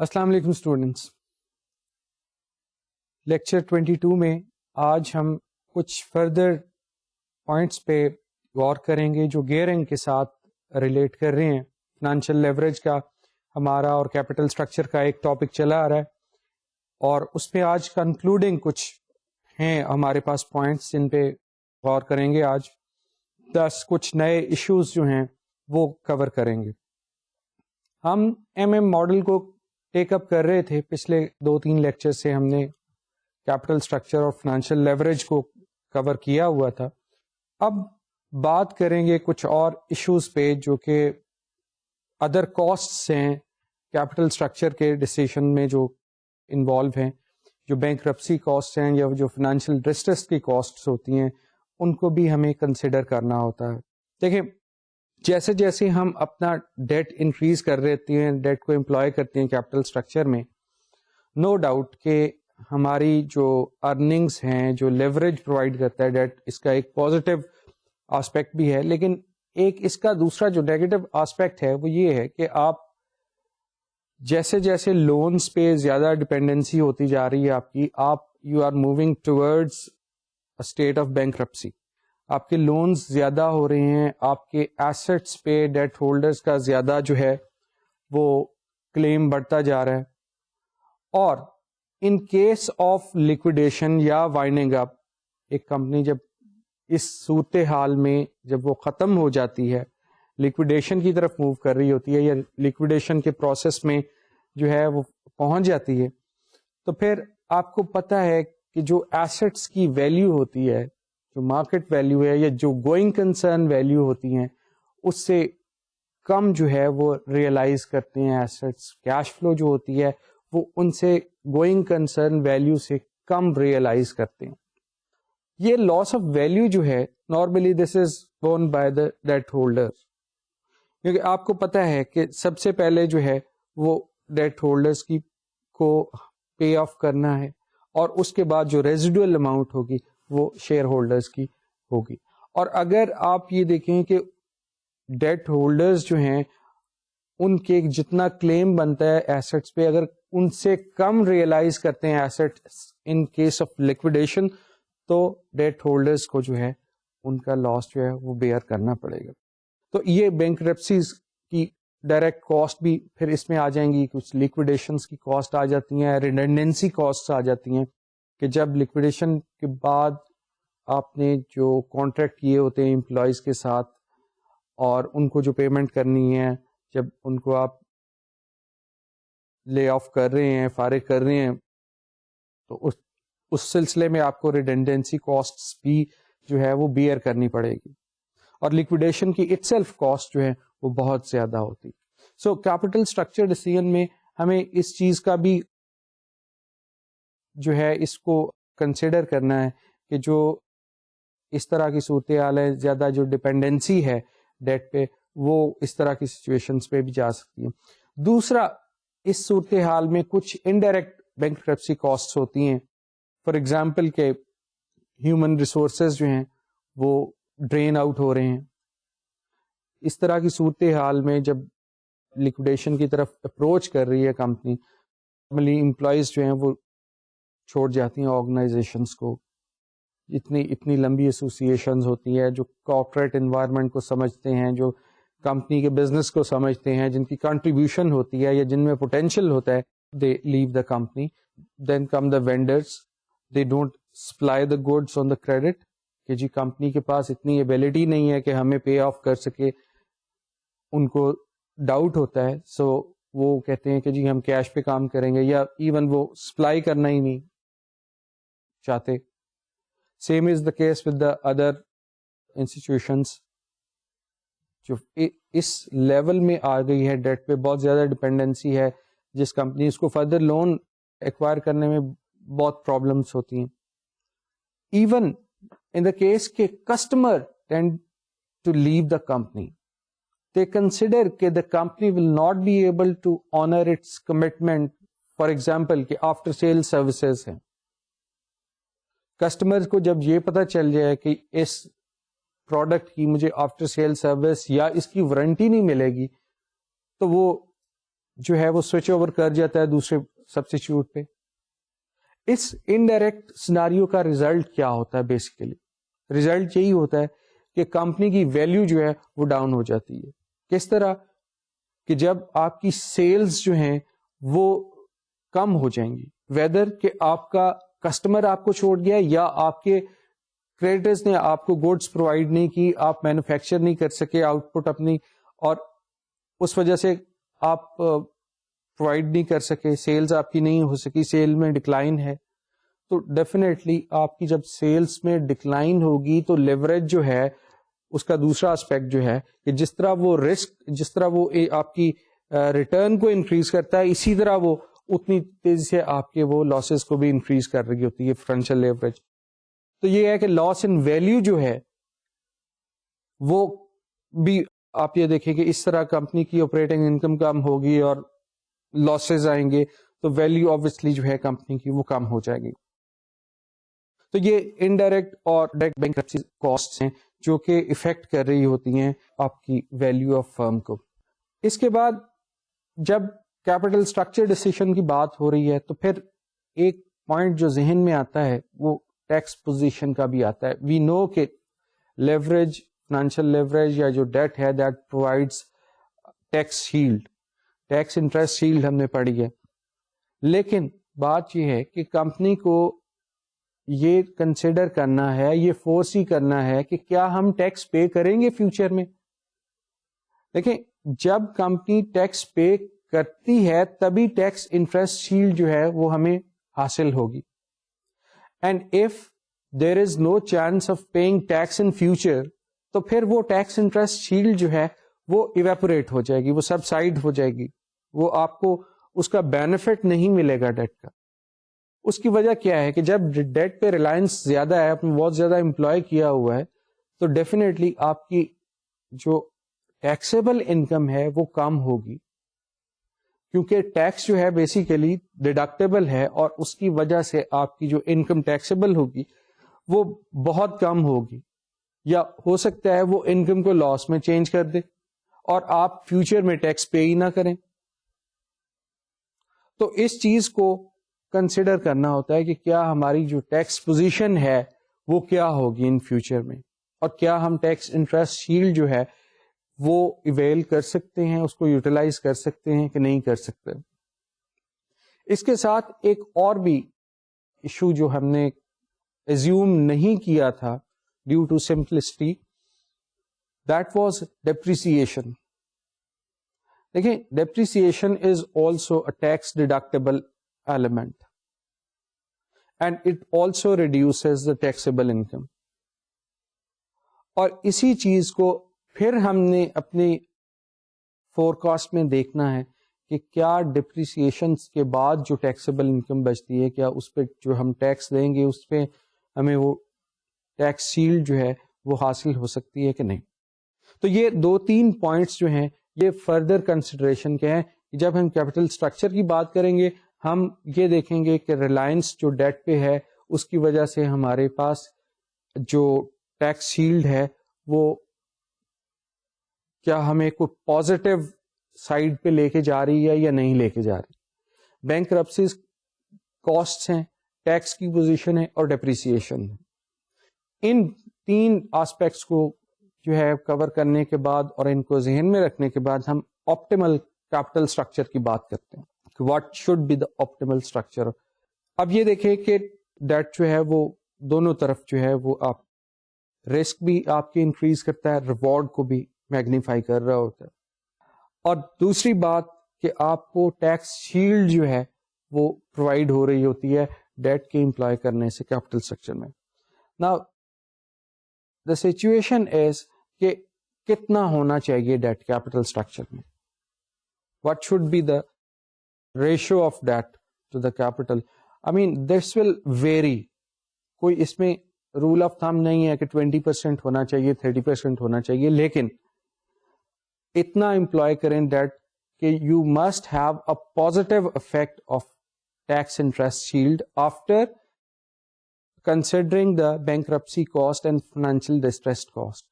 السلام علیکم students, lecture 22 میں آج ہم کچھ فردر پوائنٹس پہ غور کریں گے جو گیئرنگ کے ساتھ ریلیٹ کر رہے ہیں. فائنینشیل لیوریج کا ہمارا اور کیپٹل سٹرکچر کا ایک ٹاپک چلا آ رہا ہے، اور اس پہ آج کنکلوڈنگ کچھ ہیں ہمارے پاس پوائنٹس جن پہ غور کریں گے. آج 10 کچھ نئے ایشوز جو ہیں وہ کور کریں گے. ہم ماڈل کو ٹیک اپ کر رہے تھے پچھلے 2-3 لیکچر سے. ہم نے کیپٹل سٹرکچر اور فائنینشیل لیوریج کو کور کیا ہوا تھا. اب بات کریں گے کچھ اور ایشوز پہ جو کہ ادر کاسٹس ہیں کیپٹل سٹرکچر کے ڈسیشن میں جو انوالو ہیں، جو بینکرپسی کاسٹ ہیں یا جو فائنینشیل ڈسٹریس کی کاسٹس ہوتی ہیں، ان کو بھی ہمیں کنسیڈر کرنا ہوتا ہے. دیکھیں، جیسے جیسے ہم اپنا ڈیٹ انکریز کر رہتے ہیں، ڈیٹ کو امپلوائے کرتے ہیں کیپٹل سٹرکچر میں، نو ڈاؤٹ کہ ہماری جو ارننگس ہیں، جو لیوریج پرووائڈ کرتا ہے ڈیٹ، اس کا ایک پازیٹیو آسپیکٹ بھی ہے. لیکن ایک اس کا دوسرا جو نیگیٹو آسپیکٹ ہے وہ یہ ہے کہ آپ جیسے جیسے لونز پہ زیادہ ڈپینڈنسی ہوتی جا رہی ہے آپ you are moving towards a state of bankruptcy. آپ کے لونز زیادہ ہو رہے ہیں، آپ کے ایسٹس پہ ڈیٹ ہولڈرز کا زیادہ جو ہے وہ کلیم بڑھتا جا رہا ہے. اور ان کیس آف لیکویڈیشن یا وائنڈنگ اپ، ایک کمپنی جب اس صورتحال میں جب وہ ختم ہو جاتی ہے، لیکویڈیشن کی طرف موو کر رہی ہوتی ہے یا لیکویڈیشن کے پروسیس میں جو ہے وہ پہنچ جاتی ہے، تو پھر آپ کو پتہ ہے کہ جو ایسٹس کی ویلیو ہوتی ہے، جو مارکیٹ ویلیو ہے یا جو گوئنگ کنسرن ویلیو ہوتی ہیں، اس سے کم جو ہے وہ ریئلائز کرتے ہیں ایسٹس. کیش فلو جو ہوتی ہے وہ ان سے گوئنگ کنسرن ویلیو سے کم ریئلائز کرتے ہیں. یہ لاس آف ویلیو جو ہے normally this is borne by the debt holder, کیونکہ آپ کو پتہ ہے کہ سب سے پہلے جو ہے وہ ڈیٹ ہولڈرز کی کو پے آف کرنا ہے، اور اس کے بعد جو ریزیڈول اماؤنٹ ہوگی وہ شیئر ہولڈرز کی ہوگی. اور اگر آپ یہ دیکھیں کہ ڈیٹ ہولڈرز جو ہیں ان کے جتنا کلیم بنتا ہے ایسٹس پہ، اگر ان سے کم ریئلائز کرتے ہیں ایسٹس ان کیس آف لیکویڈیشن، تو ڈیٹ ہولڈرز کو جو ہے ان کا لاس جو ہے وہ بیئر کرنا پڑے گا. تو یہ بینکرپسیز کی ڈائریکٹ کاسٹ بھی پھر اس میں آ جائیں گی. کچھ لیکویڈیشنز کی کاسٹ آ جاتی ہیں، ریڈنڈنسی کاسٹ آ جاتی ہیں کہ جب لیکویڈیشن کے بعد آپ نے جو کانٹریکٹ کیے ہوتے ہیں امپلائیز کے ساتھ اور ان کو جو پیمنٹ کرنی ہے، جب ان کو آپ لے آف کر رہے ہیں، فارغ کر رہے ہیں، تو اس سلسلے میں آپ کو ریڈنڈنسی کاسٹس بھی جو ہے وہ بیئر کرنی پڑے گی. اور لیکویڈیشن کی اٹ سیلف کاسٹ جو ہے وہ بہت زیادہ ہوتی. سو کیپٹل اسٹرکچر ڈیسیژن میں ہمیں اس چیز کا بھی جو ہے اس کو کنسیڈر کرنا ہے کہ جو اس طرح کی صورتحال ہے، زیادہ جو ڈپینڈنسی ہے ڈیٹ پہ، وہ اس طرح کی سچویشنز پہ بھی جا سکتی ہیں. دوسرا، اس صورتحال میں کچھ انڈائریکٹ بینکرپسی کاسٹس ہوتی ہیں. فار ایگزامپل کہ ہیومن ریسورسز جو ہیں وہ ڈرین آؤٹ ہو رہے ہیں. اس طرح کی صورتحال میں جب لیکویڈیشن کی طرف اپروچ کر رہی ہے کمپنی، نارملی امپلائیز جو ہیں وہ چھوڑ جاتی ہیں آرگنائزیشنس کو. اتنی لمبی ایسوسیشنز ہوتی ہیں جو کارپوریٹ انوائرمنٹ کو سمجھتے ہیں، جو کمپنی کے بزنس کو سمجھتے ہیں، جن کی کنٹریبیوشن ہوتی ہے یا جن میں پوٹینشیل ہوتا ہے، they leave the company. Then come the vendors, they don't supply the goods on the credit, کہ جی کمپنی کے پاس اتنی ایبلٹی نہیں ہے کہ ہمیں پے آف کر سکے. ان کو ڈاؤٹ ہوتا ہے، سو وہ کہتے ہیں کہ جی ہم کیش پہ کام کریں گے، یا ایون وہ سپلائی کرنا ہی نہیں چاہتے. Same is the case with the other institutions. جو اس لیول میں آ گئی ہے ڈیٹ پہ بہت زیادہ ڈپینڈنسی ہے، جس کمپنی اس کو فردر لون ایکوائر کرنے میں بہت پرابلمس ہوتی ہیں. ایون in the case کہ customer tend to leave the company, they consider کہ the company will not be able to honor its commitment. For example کہ after sale services ہیں، customer کو جب یہ پتہ چل جائے کہ اس پروڈکٹ کی مجھے آفٹر سیل سروس یا اس کی وارنٹی نہیں ملے گی، تو وہ جو ہے وہ سوئچ اوور کر جاتا ہے دوسرے سبسٹیچیوٹ پہ. اس انڈائریکٹ سیناریو کا ریزلٹ کیا ہوتا ہے؟ بیسیکلی ریزلٹ یہی ہوتا ہے کہ کمپنی کی ویلیو جو ہے وہ ڈاؤن ہو جاتی ہے. کس طرح کہ جب آپ کی سیلز جو ہیں وہ کم ہو جائیں گی، ویدر کہ آپ کا کسٹمر آپ کو چھوڑ گیا یا آپ کے کریڈٹرز نے آپ کو گوڈس پرووائڈ نہیں کی، آپ مینوفیکچر نہیں کر سکے آؤٹ پٹ اپنی، اور اس وجہ سے آپ پرووائڈ نہیں کر سکے، سیلز آپ کی نہیں ہو سکی، سیل میں ڈکلائن ہے. تو ڈیفینیٹلی آپ کی جب سیلز میں ڈکلائن ہوگی تو لیوریج جو ہے اس کا دوسرا اسپیکٹ جو ہے کہ جس طرح وہ رسک، جس طرح وہ آپ کی ریٹرن کو انکریز کرتا ہے، اسی طرح وہ اتنی تیزی سے آپ کے وہ لاسز کو بھی انکریز کر رہی ہوتی ہے فائنینشیل لیوریج. تو یہ ہے کہ لاس ان ویلیو جو ہے وہ بھی آپ یہ دیکھیں کہ اس طرح کمپنی کی آپریٹنگ انکم کم ہوگی اور لاسز آئیں گے تو ویلیو آبویسلی جو ہے کمپنی کی وہ کم ہو جائے گی. تو یہ انڈائریکٹ اور ڈائریکٹ بینکرپسی کاسٹ ہیں جو کہ افیکٹ کر رہی ہوتی ہیں آپ کی ویلیو آف فرم کو. اس کے بعد جب کیپٹل اسٹرکچر ڈیسیشن کی بات ہو رہی ہے تو پھر ایک پوائنٹ جو ذہن میں آتا ہے وہ ٹیکس پوزیشن کا بھی آتا ہے. وی نو کہ لیوریج، فائنینشیل لیوریج یا جو ڈیٹ ہے that provides tax shield, tax interest shield ہم نے پڑھی ہے. لیکن بات یہ ہے کہ کمپنی کو یہ کنسیڈر کرنا ہے، یہ فورس ہی کرنا ہے کہ کیا ہم ٹیکس پے کریں گے فیوچر میں. دیکھیں جب کمپنی ٹیکس پے کرتی ہے تبھی ٹیکس انٹرسٹ شیلڈ جو ہے وہ ہمیں حاصل ہوگی. And if there is no chance of paying tax in future تو پھر وہ ٹیکس انٹرسٹ شیلڈ جو ہے وہ ایویپوریٹ ہو جائے گی، وہ سبسائڈ ہو جائے گی، وہ آپ کو اس کا بینیفٹ نہیں ملے گا ڈیٹ کا. اس کی وجہ کیا ہے کہ جب ڈیٹ پہ ریلائنس زیادہ ہے، آپ نے بہت زیادہ امپلائی کیا ہوا ہے، تو ڈیفینیٹلی آپ کی جو ٹیکسیبل انکم ہے وہ کم ہوگی، کیونکہ ٹیکس جو ہے بیسیکلی ڈیڈکٹیبل ہے اور اس کی وجہ سے آپ کی جو انکم ٹیکسیبل ہوگی وہ بہت کم ہوگی، یا ہو سکتا ہے وہ انکم کو لاس میں چینج کر دے اور آپ فیوچر میں ٹیکس پے ہی نہ کریں. تو اس چیز کو کنسیڈر کرنا ہوتا ہے کہ کیا ہماری جو ٹیکس پوزیشن ہے وہ کیا ہوگی ان فیوچر میں، اور کیا ہم ٹیکس انٹرسٹ شیلڈ جو ہے وہ ایویل کر سکتے ہیں، اس کو یوٹیلائز کر سکتے ہیں کہ نہیں کر سکتے. اس کے ساتھ ایک اور بھی ایشو جو ہم نے ایزیوم نہیں کیا تھا due to simplicity, that was depreciation. دیکھیں depreciation is also a tax deductible element and it also reduces the taxable income. اور اسی چیز کو پھر ہم نے اپنی فور کاسٹ میں دیکھنا ہے کہ کیا ڈپریسیشن کے بعد جو ٹیکسیبل انکم بچتی ہے کیا اس پہ جو ہم ٹیکس دیں گے اس پہ ہمیں وہ ٹیکس شیلڈ جو ہے وہ حاصل ہو سکتی ہے کہ نہیں. تو یہ 2-3 پوائنٹس جو ہیں یہ فردر کنسیڈریشن کے ہیں. جب ہم کیپٹل اسٹرکچر کی بات کریں گے ہم یہ دیکھیں گے کہ ریلائنس جو ڈیٹ پہ ہے اس کی وجہ سے ہمارے پاس جو ٹیکس شیلڈ ہے وہ کیا ہمیں کوئی پازیٹیو سائڈ پہ لے کے جا رہی ہے یا نہیں لے کے جا رہی. بینکرپسیز کاسٹس ہیں، ٹیکس کی پوزیشن ہے اور ڈیپریسیشن ہے. ان 3 آسپیکٹس کو جو ہے کور کرنے کے بعد اور ان کو ذہن میں رکھنے کے بعد ہم آپٹیمل کیپٹل اسٹرکچر کی بات کرتے ہیں. What should be the optimal structure. اب یہ دیکھیں کہ ڈیٹ جو ہے وہ دونوں طرف جو ہے وہ آپ رسک بھی آپ کی انکریز کرتا ہے، ریوارڈ کو بھی میگنیفائی کر رہا ہوتا ہے. اور دوسری بات کہ آپ کو ٹیکس شیلڈ جو ہے وہ پرووائڈ ہو رہی ہوتی ہے ڈیٹ کے امپلائی کرنے سے کیپٹل اسٹرکچر میں. Now the situation is کہ کتنا ہونا چاہیے ڈیٹ کیپٹل اسٹرکچر میں. What should be the ratio of debt to the capital. I mean this will vary. کوئی اس میں رول آف تھم نہیں ہے کہ 20% ہونا چاہیے 30% ہونا چاہیے، لیکن اتنا امپلائی کریں ڈیٹ کہ you must have a positive effect of tax interest shield after considering the bankruptcy cost and financial distress cost.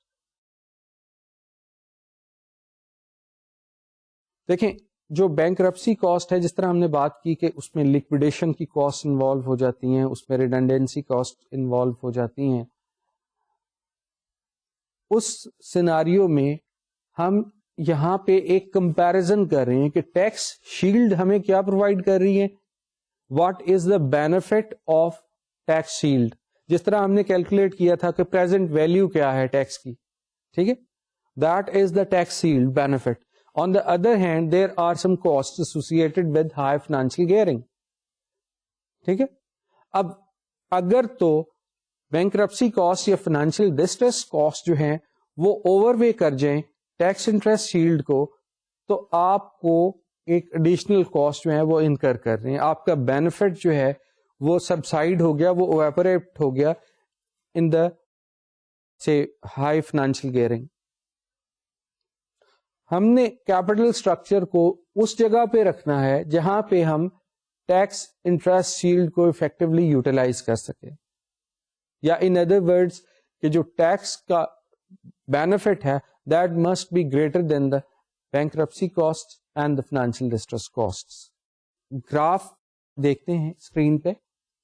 دیکھیں جو بینکرپسی کاسٹ ہے، جس طرح ہم نے بات کی کہ اس میں لکویڈیشن کی کاسٹ انوالو ہو جاتی ہیں، اس میں ریڈنڈنسی کاسٹ انوالو ہو جاتی ہیں، اس سیناریو میں ہم یہاں پہ ایک کمپیرزن کر رہے ہیں کہ ٹیکس شیلڈ ہمیں کیا پرووائڈ کر رہی ہے، what is the benefit of tax shield. جس طرح ہم نے کیلکولیٹ کیا تھا کہ پریزنٹ ویلیو کیا ہے ٹیکس کی، ٹھیک ہے، that is the tax shield benefit. On the other hand, there are some costs associated with high financial gearing. ٹھیک ہے، اب اگر تو بینکرپسی کاسٹ یا فائنینشیل ڈسٹریس کاسٹ جو ہیں وہ اوور وے کر جائیں ٹیکس انٹرسٹ شیلڈ کو، تو آپ کو ایک ایڈیشنل کاسٹ جو ہے وہ انکر کر رہے ہیں. آپ کا بینیفٹ جو ہے وہ سبسائڈ ہو گیا، وہ ایویپوریٹ ہو گیا ان دا سے ہائی فائنینشیل گیئرنگ. ہم نے کیپٹل اسٹرکچر کو اس جگہ پہ رکھنا ہے جہاں پہ ہم ٹیکس انٹرسٹ شیلڈ کو افیکٹولی یوٹیلائز کر سکیں، یا ان ادر ورڈز کہ جو ٹیکس کا بینیفٹ ہے that must be greater than the bankruptcy cost and the financial distress cost. Graph دیکھتے ہیں اسکرین پہ،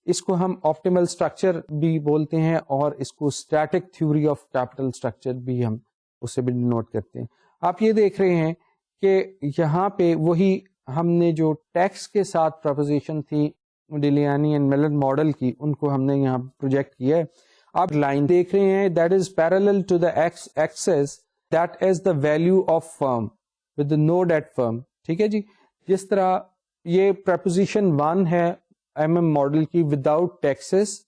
اس کو ہم آپٹیمل اسٹرکچر بھی بولتے ہیں اور اس کو static theory of capital structure بھی ہم اسے بھی نوٹ کرتے ہیں. آپ یہ دیکھ رہے ہیں کہ یہاں پہ وہی ہم نے جو ٹیکس کے ساتھ پروپوزیشن تھی موڈیلیانی اینڈ ملر ماڈل کی، ان کو ہم نے یہاں پروجیکٹ کیا ہے. آپ لائن دیکھ رہے ہیں that is parallel to the X axis that is the value of firm with no debt firm. ٹھیک ہے جی، جس طرح یہ پرپوزیشن 1 ہے ایم ماڈل کی وداؤٹ ٹیکسز،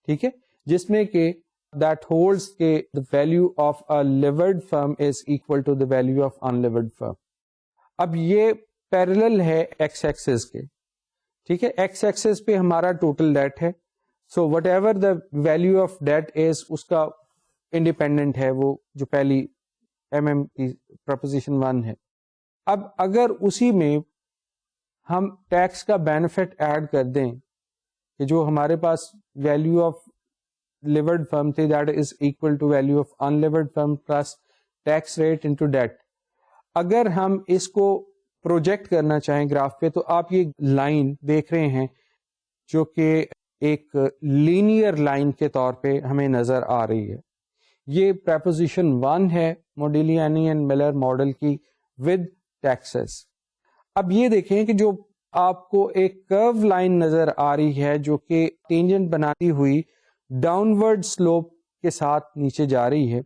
ٹھیک ہے، جس میں کہ that holds کہ the value of a levered firm is equal to the value of unlevered firm. اب یہ پیرلل ہے ایکس ایکسس کے، ٹھیک ہے، ایکس ایکسس پہ ہمارا ٹوٹل ڈیٹ ہے، so whatever the value of debt is اس کا انڈیپینڈنٹ ہے، وہ جو پہلی ایم کی پرپوزیشن 1 ہے. اب اگر اسی میں ہم ٹیکس کا بینیفٹ ایڈ کر دیں کہ جو ہمارے پاس ویلو آف لیورڈ فرم تھی that is equal to value of unlevered firm plus tax rate into debt, اگر ہم اس کو پروجیکٹ کرنا چاہیں گراف پہ تو آپ یہ لائن دیکھ رہے ہیں جو کہ ایک لینئر لائن کے طور پہ ہمیں نظر آ رہی ہے. یہ پریپوزیشن 1 ہے موڈیلیانی اینڈ ملر ماڈل کی ود ٹیکسز. اب یہ دیکھیں کہ جو آپ کو ایک کرو لائن نظر آ رہی ہے جو کہ ٹینجنٹ بناتی ہوئی ڈاؤن ورڈ سلوپ کے ساتھ نیچے جا رہی ہے.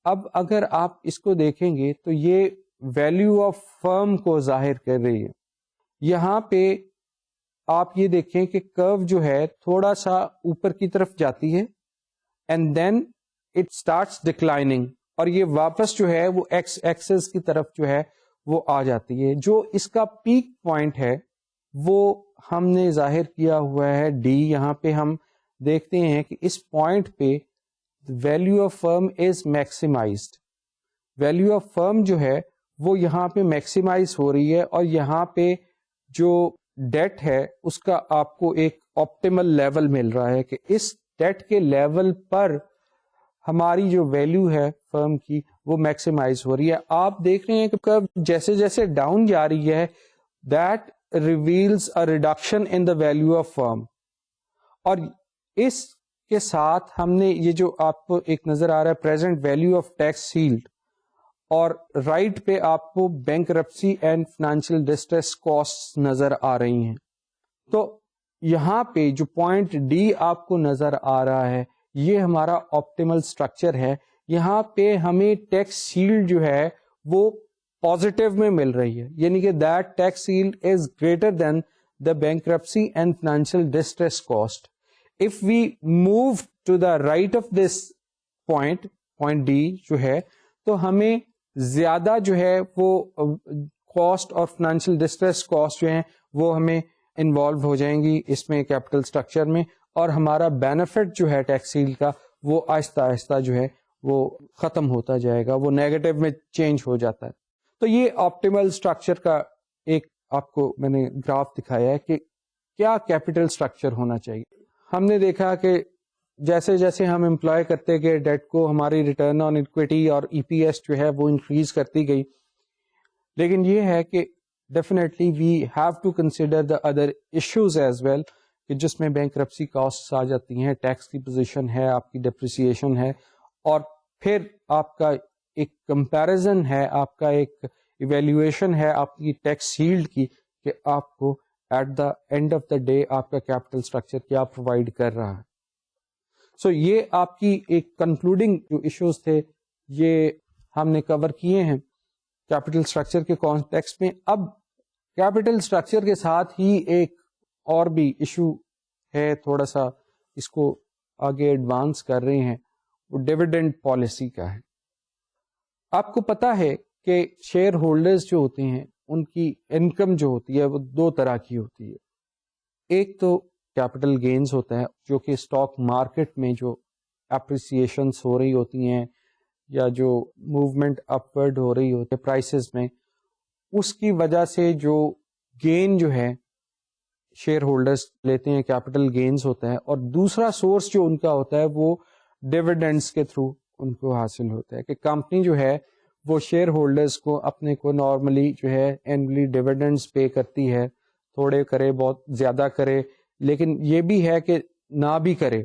اب اگر آپ اس کو دیکھیں گے تو یہ ویلیو آف فرم کو ظاہر کر رہی ہے. یہاں پہ آپ یہ دیکھیں کہ کرو جو ہے تھوڑا سا اوپر کی طرف جاتی ہے and then it starts declining, اور یہ واپس جو ہے وہ ایکس ایکسس کی طرف جو ہے وہ آ جاتی ہے. جو اس کا پیک پوائنٹ ہے وہ ہم نے ظاہر کیا ہوا ہے ڈی. یہاں پہ ہم دیکھتے ہیں کہ اس پوائنٹ پہ value of firm is maximized. Value of firm جو ہے وہ یہاں پہ میکسیمائز ہو رہی ہے، اور یہاں پہ جو ڈیٹ ہے اس کا آپ کو ایک آپٹیمل لیول مل رہا ہے کہ اس ڈیٹ کے لیول پر ہماری جو ویلیو ہے فرم کی وہ میکسیمائز ہو رہی ہے. آپ دیکھ رہے ہیں کہ جیسے جیسے ڈاؤن جا رہی ہے that reveals a reduction in the value of firm. اور اس کے ساتھ ہم نے یہ جو آپ کو ایک نظر آ رہا ہے present value of tax shield, اور رائٹ پہ آپ کو bankruptcy and financial distress cost نظر آ رہی ہیں. تو یہاں پہ جو پوائنٹ ڈی آپ کو نظر آ رہا ہے یہ ہمارا آپٹیمل اسٹرکچر ہے. یہاں پہ ہمیں ٹیکس شیلڈ جو ہے وہ پازیٹیو میں مل رہی ہے، یعنی کہ that takes shield is greater than the bankruptcy and financial distress cost. If we move to the right of this point D جو ہے، تو ہمیں زیادہ جو ہے وہ کاسٹ اور فائنینشیل ڈسٹریس کاسٹ جو ہیں وہ ہمیں انوالو ہو جائیں گی اس میں کیپٹل اسٹرکچر میں، اور ہمارا بینیفٹ جو ہے ٹیکس شیلڈ کا وہ آہستہ آہستہ جو ہے وہ ختم ہوتا جائے گا، وہ نیگیٹو میں چینج ہو جاتا ہے. تو یہ آپٹیمل اسٹرکچر کا ایک آپ کو میں نے گراف دکھایا ہے کہ کیا کیپٹل اسٹرکچر ہونا چاہیے. ہم نے دیکھا کہ جیسے جیسے ہم امپلوائے کرتے گئے ڈیٹ کو ہماری ریٹرن آن اکویٹی اور ای پی ایس جو ہے وہ انکریز کرتی گئی. لیکن یہ ہے کہ definitely we have to consider the other issues as well, کہ جس میں بینکرپسی کاسٹ آ جاتی ہیں, ٹیکس کی پوزیشن ہے, آپ کی ڈپریسیشن ہے, اور پھر آپ کا ایک کمپیریزن ہے, آپ کا ایک ایویلیویشن ہے آپ کی ٹیکس شیلڈ کی, کہ آپ کو at the end of the day آپ کا کیپٹل اسٹرکچر کیا پرووائڈ کر رہا ہے. سو یہ آپ کی ایک کنکلوڈنگ جو ایشوز تھے یہ ہم نے کور کیے ہیں کیپٹل اسٹرکچر کے کانٹیکسٹ میں. اب کیپٹل اسٹرکچر کے ساتھ ہی ایک اور بھی ایشو ہے, تھوڑا سا اس کو آگے ایڈوانس کر رہے ہیں, وہ ڈیویڈنڈ پالیسی کا ہے. آپ کو پتا ہے کہ شیئر ہولڈرز جو ہوتے ہیں ان کی انکم جو ہوتی ہے وہ دو طرح کی ہوتی ہے. ایک تو کیپٹل گینز ہوتا ہے جو کہ اسٹاک مارکیٹ میں جو اپریسیشنس ہو رہی ہوتی ہیں یا جو موومنٹ اپورڈ ہو رہی ہوتی ہے پرائسز میں, اس کی وجہ سے جو گین جو ہے شیئر ہولڈرز لیتے ہیں کیپٹل گینز ہوتا ہے. اور دوسرا سورس جو ان کا ہوتا ہے وہ ڈیویڈنڈس کے تھرو ان کو حاصل ہوتا ہے, کہ کمپنی جو ہے وہ شیئر ہولڈرز کو اپنے کو نارملی جو ہے اینولی ڈیویڈنڈس پے کرتی ہے, تھوڑے کرے بہت زیادہ کرے, لیکن یہ بھی ہے کہ نہ بھی کرے.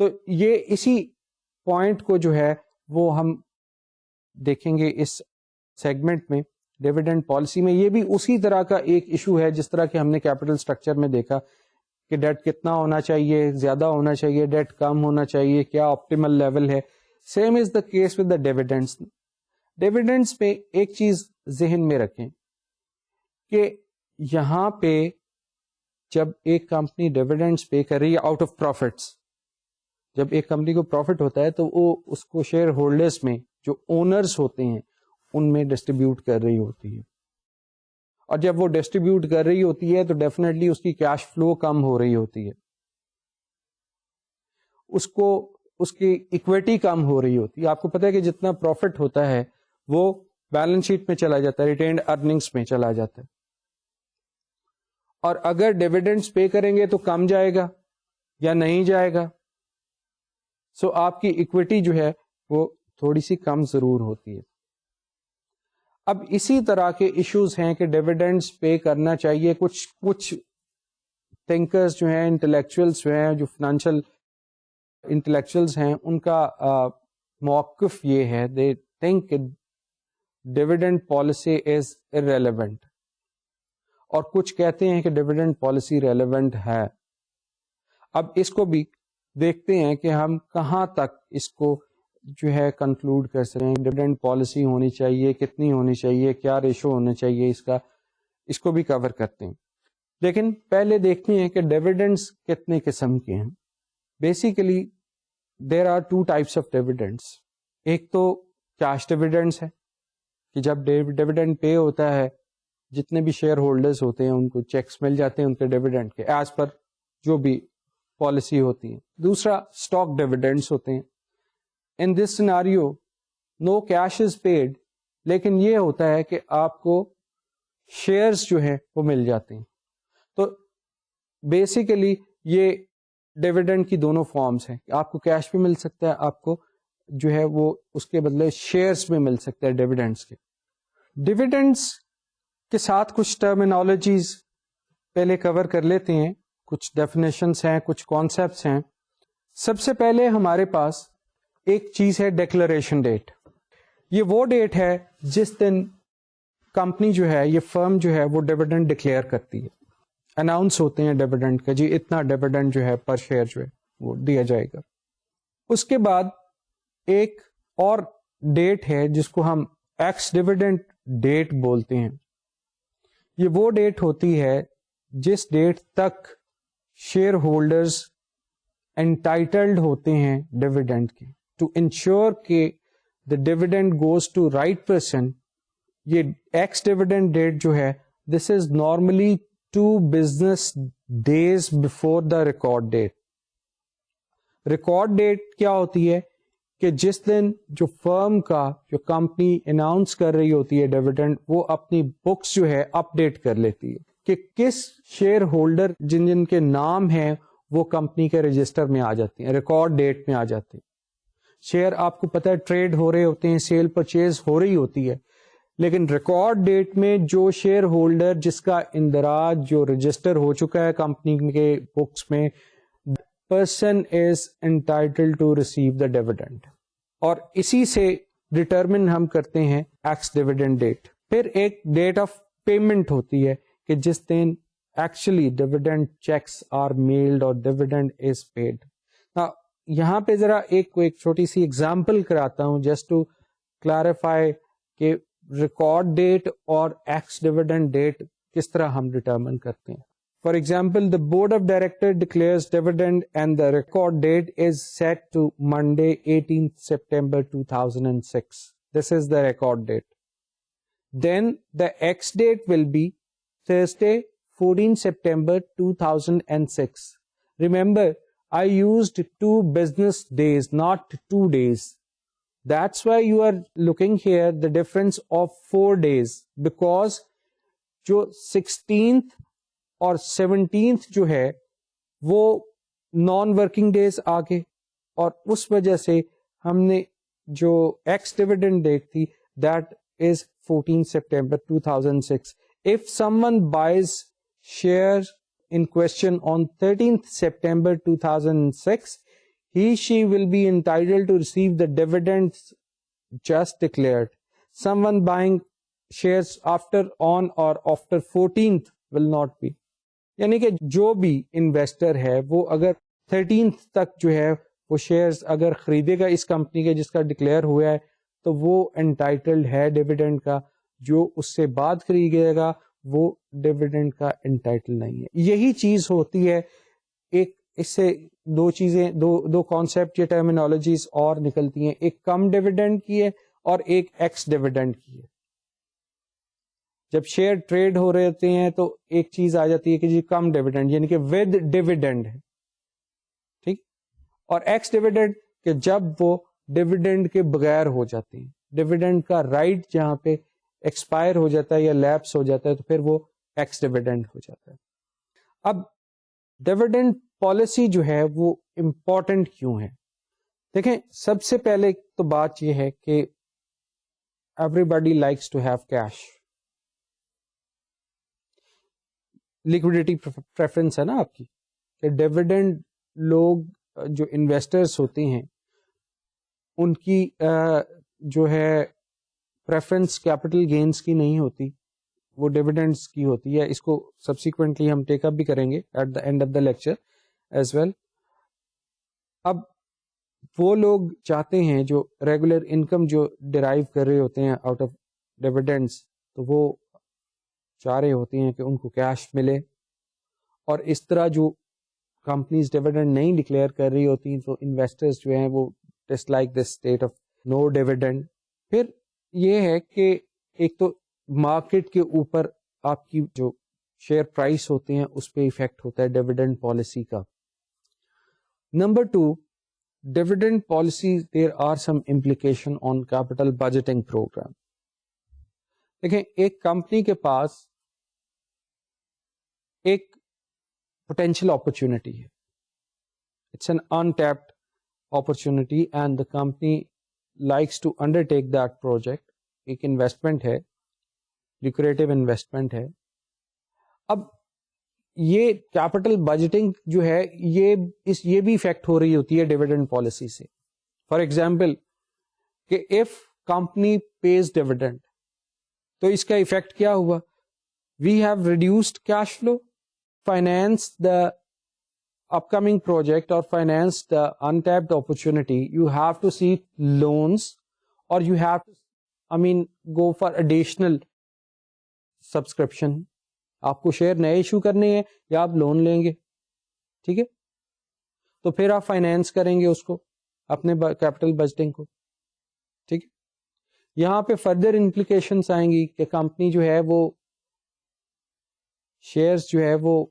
تو یہ اسی پوائنٹ کو جو ہے وہ ہم دیکھیں گے اس سیگمنٹ میں. ڈیویڈنڈ پالیسی میں یہ بھی اسی طرح کا ایک ایشو ہے جس طرح کہ ہم نے کیپٹل اسٹرکچر میں دیکھا کہ ڈیٹ کتنا ہونا چاہیے, زیادہ ہونا چاہیے, ڈیٹ کم ہونا چاہیے, کیا آپٹیمل لیول ہے. Same is the case with the dividends. Dividends پہ ایک چیز ذہن میں رکھیں کہ یہاں پہ جب ایک کمپنی ڈیویڈنڈس پے کر رہی ہے آؤٹ آف پروفٹس, جب ایک کمپنی کو پروفٹ ہوتا ہے تو وہ اس کو شیئر ہولڈرز میں جو اونرز ہوتے ہیں ان میں ڈسٹریبیوٹ کر رہی ہوتی ہے. اور جب وہ ڈسٹریبیوٹ کر رہی ہوتی ہے تو ڈیفینیٹلی اس کی کیش فلو کم ہو رہی ہوتی ہے, اس کی اکویٹی کم ہو رہی ہوتی ہے. آپ کو پتا ہے کہ جتنا پروفٹ ہوتا ہے وہ بیلنس شیٹ میں چلا جاتا ہے, ریٹینڈ ارننگس میں چلا جاتا ہے. اور اگر ڈیویڈنڈس پے کریں گے تو کم جائے گا یا نہیں جائے گا. سو آپ کی اکویٹی جو ہے وہ تھوڑی سی کم ضرور ہوتی ہے. اب اسی طرح کے ایشوز ہیں کہ ڈیویڈنڈس پے کرنا چاہیے. کچھ تھنکرز جو ہیں, انٹلیکچوئلس جو ہیں, جو فائنینشیل انٹلیکچوئلس ہیں, ان کا موقف یہ ہے, they think dividend policy is irrelevant, اور کچھ کہتے ہیں کہ ڈیویڈنڈ پالیسی ریلیونٹ ہے. اب اس کو بھی دیکھتے ہیں کہ ہم کہاں تک اس کو جو ہے کنکلوڈ کر سکیں. ڈیویڈنڈ پالیسی ہونی چاہیے, کتنی ہونی چاہیے, کیا ریشو ہونا چاہیے اس کا, اس کو بھی کور کرتے ہیں. لیکن پہلے دیکھتے ہیں کہ ڈیویڈنڈس کتنے قسم کے ہیں. Basically there are two types of dividends. ایک تو کیش ڈیویڈنڈس ہے کہ جب ڈیویڈنڈ پے ہوتا ہے جتنے بھی شیئر ہولڈرز ہوتے ہیں ان کو چیکس مل جاتے ہیں ان کے ڈیویڈنڈ کے ایز پر جو بھی پالیسی ہوتی ہے. دوسرا اسٹاک ڈیویڈنڈس ہوتے ہیں. In this scenario no cash is paid, لیکن یہ ہوتا ہے کہ آپ کو شیئرز جو ہیں وہ مل جاتے ہیں. تو بیسیکلی یہ ڈیویڈنڈ کی دونوں فارمز ہیں, آپ کو کیش بھی مل سکتا ہے, آپ کو جو ہے وہ اس کے بدلے شیئرز بھی مل سکتا ہے ڈیویڈنڈس کے. ڈیویڈنڈس کے ساتھ کچھ ٹرمینالوجیز پہلے کور کر لیتے ہیں, کچھ ڈیفینیشنس ہیں, کچھ کانسیپٹس ہیں. سب سے پہلے ہمارے پاس ایک چیز ہے ڈیکلریشن ڈیٹ. یہ وہ ڈیٹ ہے جس دن کمپنی جو ہے, یہ فرم جو ہے وہ ڈیویڈنڈ ڈکلیئر کرتی ہے. اناؤنس ہوتے ہیں ڈیویڈنڈ کا, جی اتنا ڈیویڈنڈ جو ہے پر شیئر جو ہے وہ دیا جائے گا. اس کے بعد ایک اور ڈیٹ ہے جس کو ہم ایکس ڈیویڈنڈ ڈیٹ بولتے ہیں. یہ وہ ڈیٹ ہوتی ہے جس ڈیٹ تک شیئر ہولڈرز انٹائٹلڈ ہوتے ہیں ڈیویڈنڈ کے, ٹو انشور کہ the dividend goes to right person. یہ ایکس ڈیویڈنڈ ڈیٹ جو ہے this is normally 2 business days before the record date. Record date کیا ہوتی ہے کہ جس دن جو فرم کا جو کمپنی اناؤنس کر رہی ہوتی ہے ڈیویڈنڈ, وہ اپنی بکس جو ہے اپ ڈیٹ کر لیتی ہے کہ کس شیئر ہولڈر جن کے نام ہیں وہ کمپنی کے رجسٹر میں آ جاتی ہیں, ریکارڈ ڈیٹ میں آ جاتی ہیں. شیئر آپ کو پتہ ہے ٹریڈ ہو رہے ہوتے ہیں, سیل پرچیز ہو رہی ہوتی ہے, لیکن ریکارڈ ڈیٹ میں جو شیئر ہولڈر جس کا اندراج جو رجسٹر ہو چکا ہے کمپنی کے بکس میں, person is entitled to receive the dividend, اور اسی سے ڈٹرمن ہم کرتے ہیں ایکس ڈیویڈنڈ ڈیٹ. پھر ایک ڈیٹ آف پیمنٹ ہوتی ہے کہ جس دن actually dividend checks are mailed اور ڈیویڈنڈ از پیڈ. یہاں پہ ذرا ایک چھوٹی سی ایگزامپل کراتا ہوں جسٹ ٹو کلیریفائی کہ ریکارڈ ڈیٹ اور ایکس ڈیویڈنڈ ڈیٹ کس طرح ہم ڈٹرمن کرتے ہیں. For example, the board of directors declares dividend and the record date is set to Monday 18th September 2006. This is the record date. Then the ex date will be Thursday 14th September 2006. Remember, I used 2 business days, not 2 days. That's why you are looking here the difference of 4 days, because جو 16th اور 17th جو ہے وہ non working days آگے, اور اس وجہ سے ہم نے جو ایکس ڈیویڈنڈ ڈیٹ تھی that is 14 September 2006. If someone buys shares in question on 13th September 2006, she will be entitled to receive the dividends just declared. Someone buying shares on or after 14th will not be. یعنی کہ جو بھی investor ہے وہ اگر 13th تک جو ہے وہ شیئرز اگر خریدے گا اس کمپنی کے جس کا ڈکلیئر ہوا ہے تو وہ انٹائٹلڈ ہے ڈیویڈنڈ کا. جو اس سے بعد خریدے گا وہ ڈیویڈنڈ کا انٹائٹل نہیں ہے. یہی چیز ہوتی ہے. ایک اس سے دو چیزیں دو کانسیپٹ یا ٹرمینالوجیز اور نکلتی ہیں, ایک کم ڈیویڈنڈ کی ہے اور ایک ایکس ڈیویڈنڈ کی ہے. جب شیئر ٹریڈ ہو رہے ہوتے ہیں تو ایک چیز آ جاتی ہے کہ جی کم ڈیویڈنڈ یعنی کہ ود ڈیویڈنڈ ہے, ٹھیک, اور ایکس ڈیویڈنڈ کہ جب وہ ڈیویڈنڈ کے بغیر ہو جاتے ہیں, ڈیویڈنڈ کا رائٹ جہاں پہ ایکسپائر ہو جاتا ہے یا لیپس ہو جاتا ہے تو پھر وہ ایکس ڈیویڈنڈ ہو جاتا ہے. اب ڈیویڈنڈ پالیسی جو ہے وہ امپورٹنٹ کیوں ہے؟ دیکھیں, سب سے پہلے تو بات یہ ہے کہ everybody likes to have cash. Liquidity preference ہے نا آپ کی, کہ ڈیویڈنڈ لوگ جو انویسٹرز ہوتے ہیں ان کی جو ہے پریفرنس کیپٹل گینز کی نہیں ہوتی, وہ ڈیویڈنڈس کی ہوتی ہے. اس کو سبسیکوینٹلی ہم ٹیک اپ بھی کریں گے at the end of the lecture as well. اب وہ لوگ چاہتے ہیں جو ریگولر انکم جو ڈرائیو کر رہے ہوتے ہیں آؤٹ آف ڈیویڈنڈس, تو وہ چاہ رہے ہوتے ہیں کہ ان کو کیش ملے, اور اس طرح جو کمپنیز ڈیویڈنڈ نہیں ڈکلیئر کر رہی ہوتی ہیں تو انویسٹرز جو ہیں وہ dislike this state of no dividend. پھر یہ ہے کہ ایک تو مارکیٹ کے اوپر آپ کی جو شیئر پرائس ہوتے ہیں اس پہ ایفیکٹ ہوتا ہے ڈیویڈنڈ پالیسی کا. Number 2, dividend policy there are some implication on capital budgeting program. دیکھیں, ایک کمپنی کے پاس ایک پوٹینشیل اپرچونٹی ہے, it's an anticipated opportunity and the company likes to undertake that project. ایک انویسٹمنٹ ہے, ریکریٹو انویسٹمنٹ ہے. اب یہ کیپٹل بجٹنگ جو ہے یہ بھی افیکٹ ہو رہی ہوتی ہے ڈیویڈنڈ پالیسی سے. فار ایگزامپل کہ اف کمپنی پیز ڈیویڈنڈ تو اس کا افیکٹ کیا ہوا, we have reduced cash flow, finance the upcoming project اور finance the untapped opportunity. You have to seek loans اور you have to go for additional subscription. آپ کو share نئے ایشو کرنے ہیں یا آپ لون لیں گے, ٹھیک ہے, تو پھر آپ فائنینس کریں گے اس کو اپنے کیپٹل بجٹنگ کو, ٹھیک ہے. یہاں پہ فردر امپلیکیشنس آئیں گی کہ کمپنی جو ہے وہ شیئرز جو ہے وہ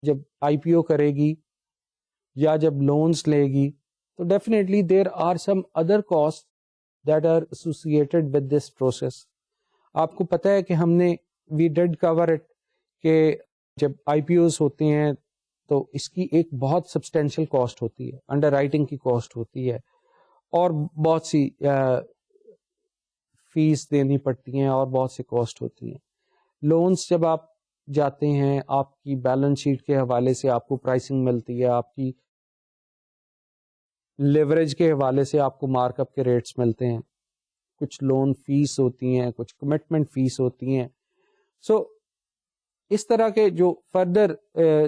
جب آئی پی او کرے گی یا جب لونز لے گی تو definitely there are some other cost that are associated with this process. آپ کو پتہ ہے کہ ہم نے وی ڈیڈ کور اٹ کہ جب آئی پی اوز ہوتے ہیں تو اس کی ایک بہت سبسٹینشیل کاسٹ ہوتی ہے, انڈر رائٹنگ کی کاسٹ ہوتی ہے, اور بہت سی فیس دینی پڑتی ہیں اور بہت سی کاسٹ ہوتی ہیں. لونس جب آپ جاتے ہیں آپ کی بیلنس شیٹ کے حوالے سے آپ کو پرائسنگ ملتی ہے, آپ کی لیوریج کے حوالے سے آپ کو مارک اپ کے ریٹس ملتے ہیں, کچھ لون فیس ہوتی ہیں, کچھ کمٹمنٹ فیس ہوتی ہیں. سو اس طرح کے جو فردر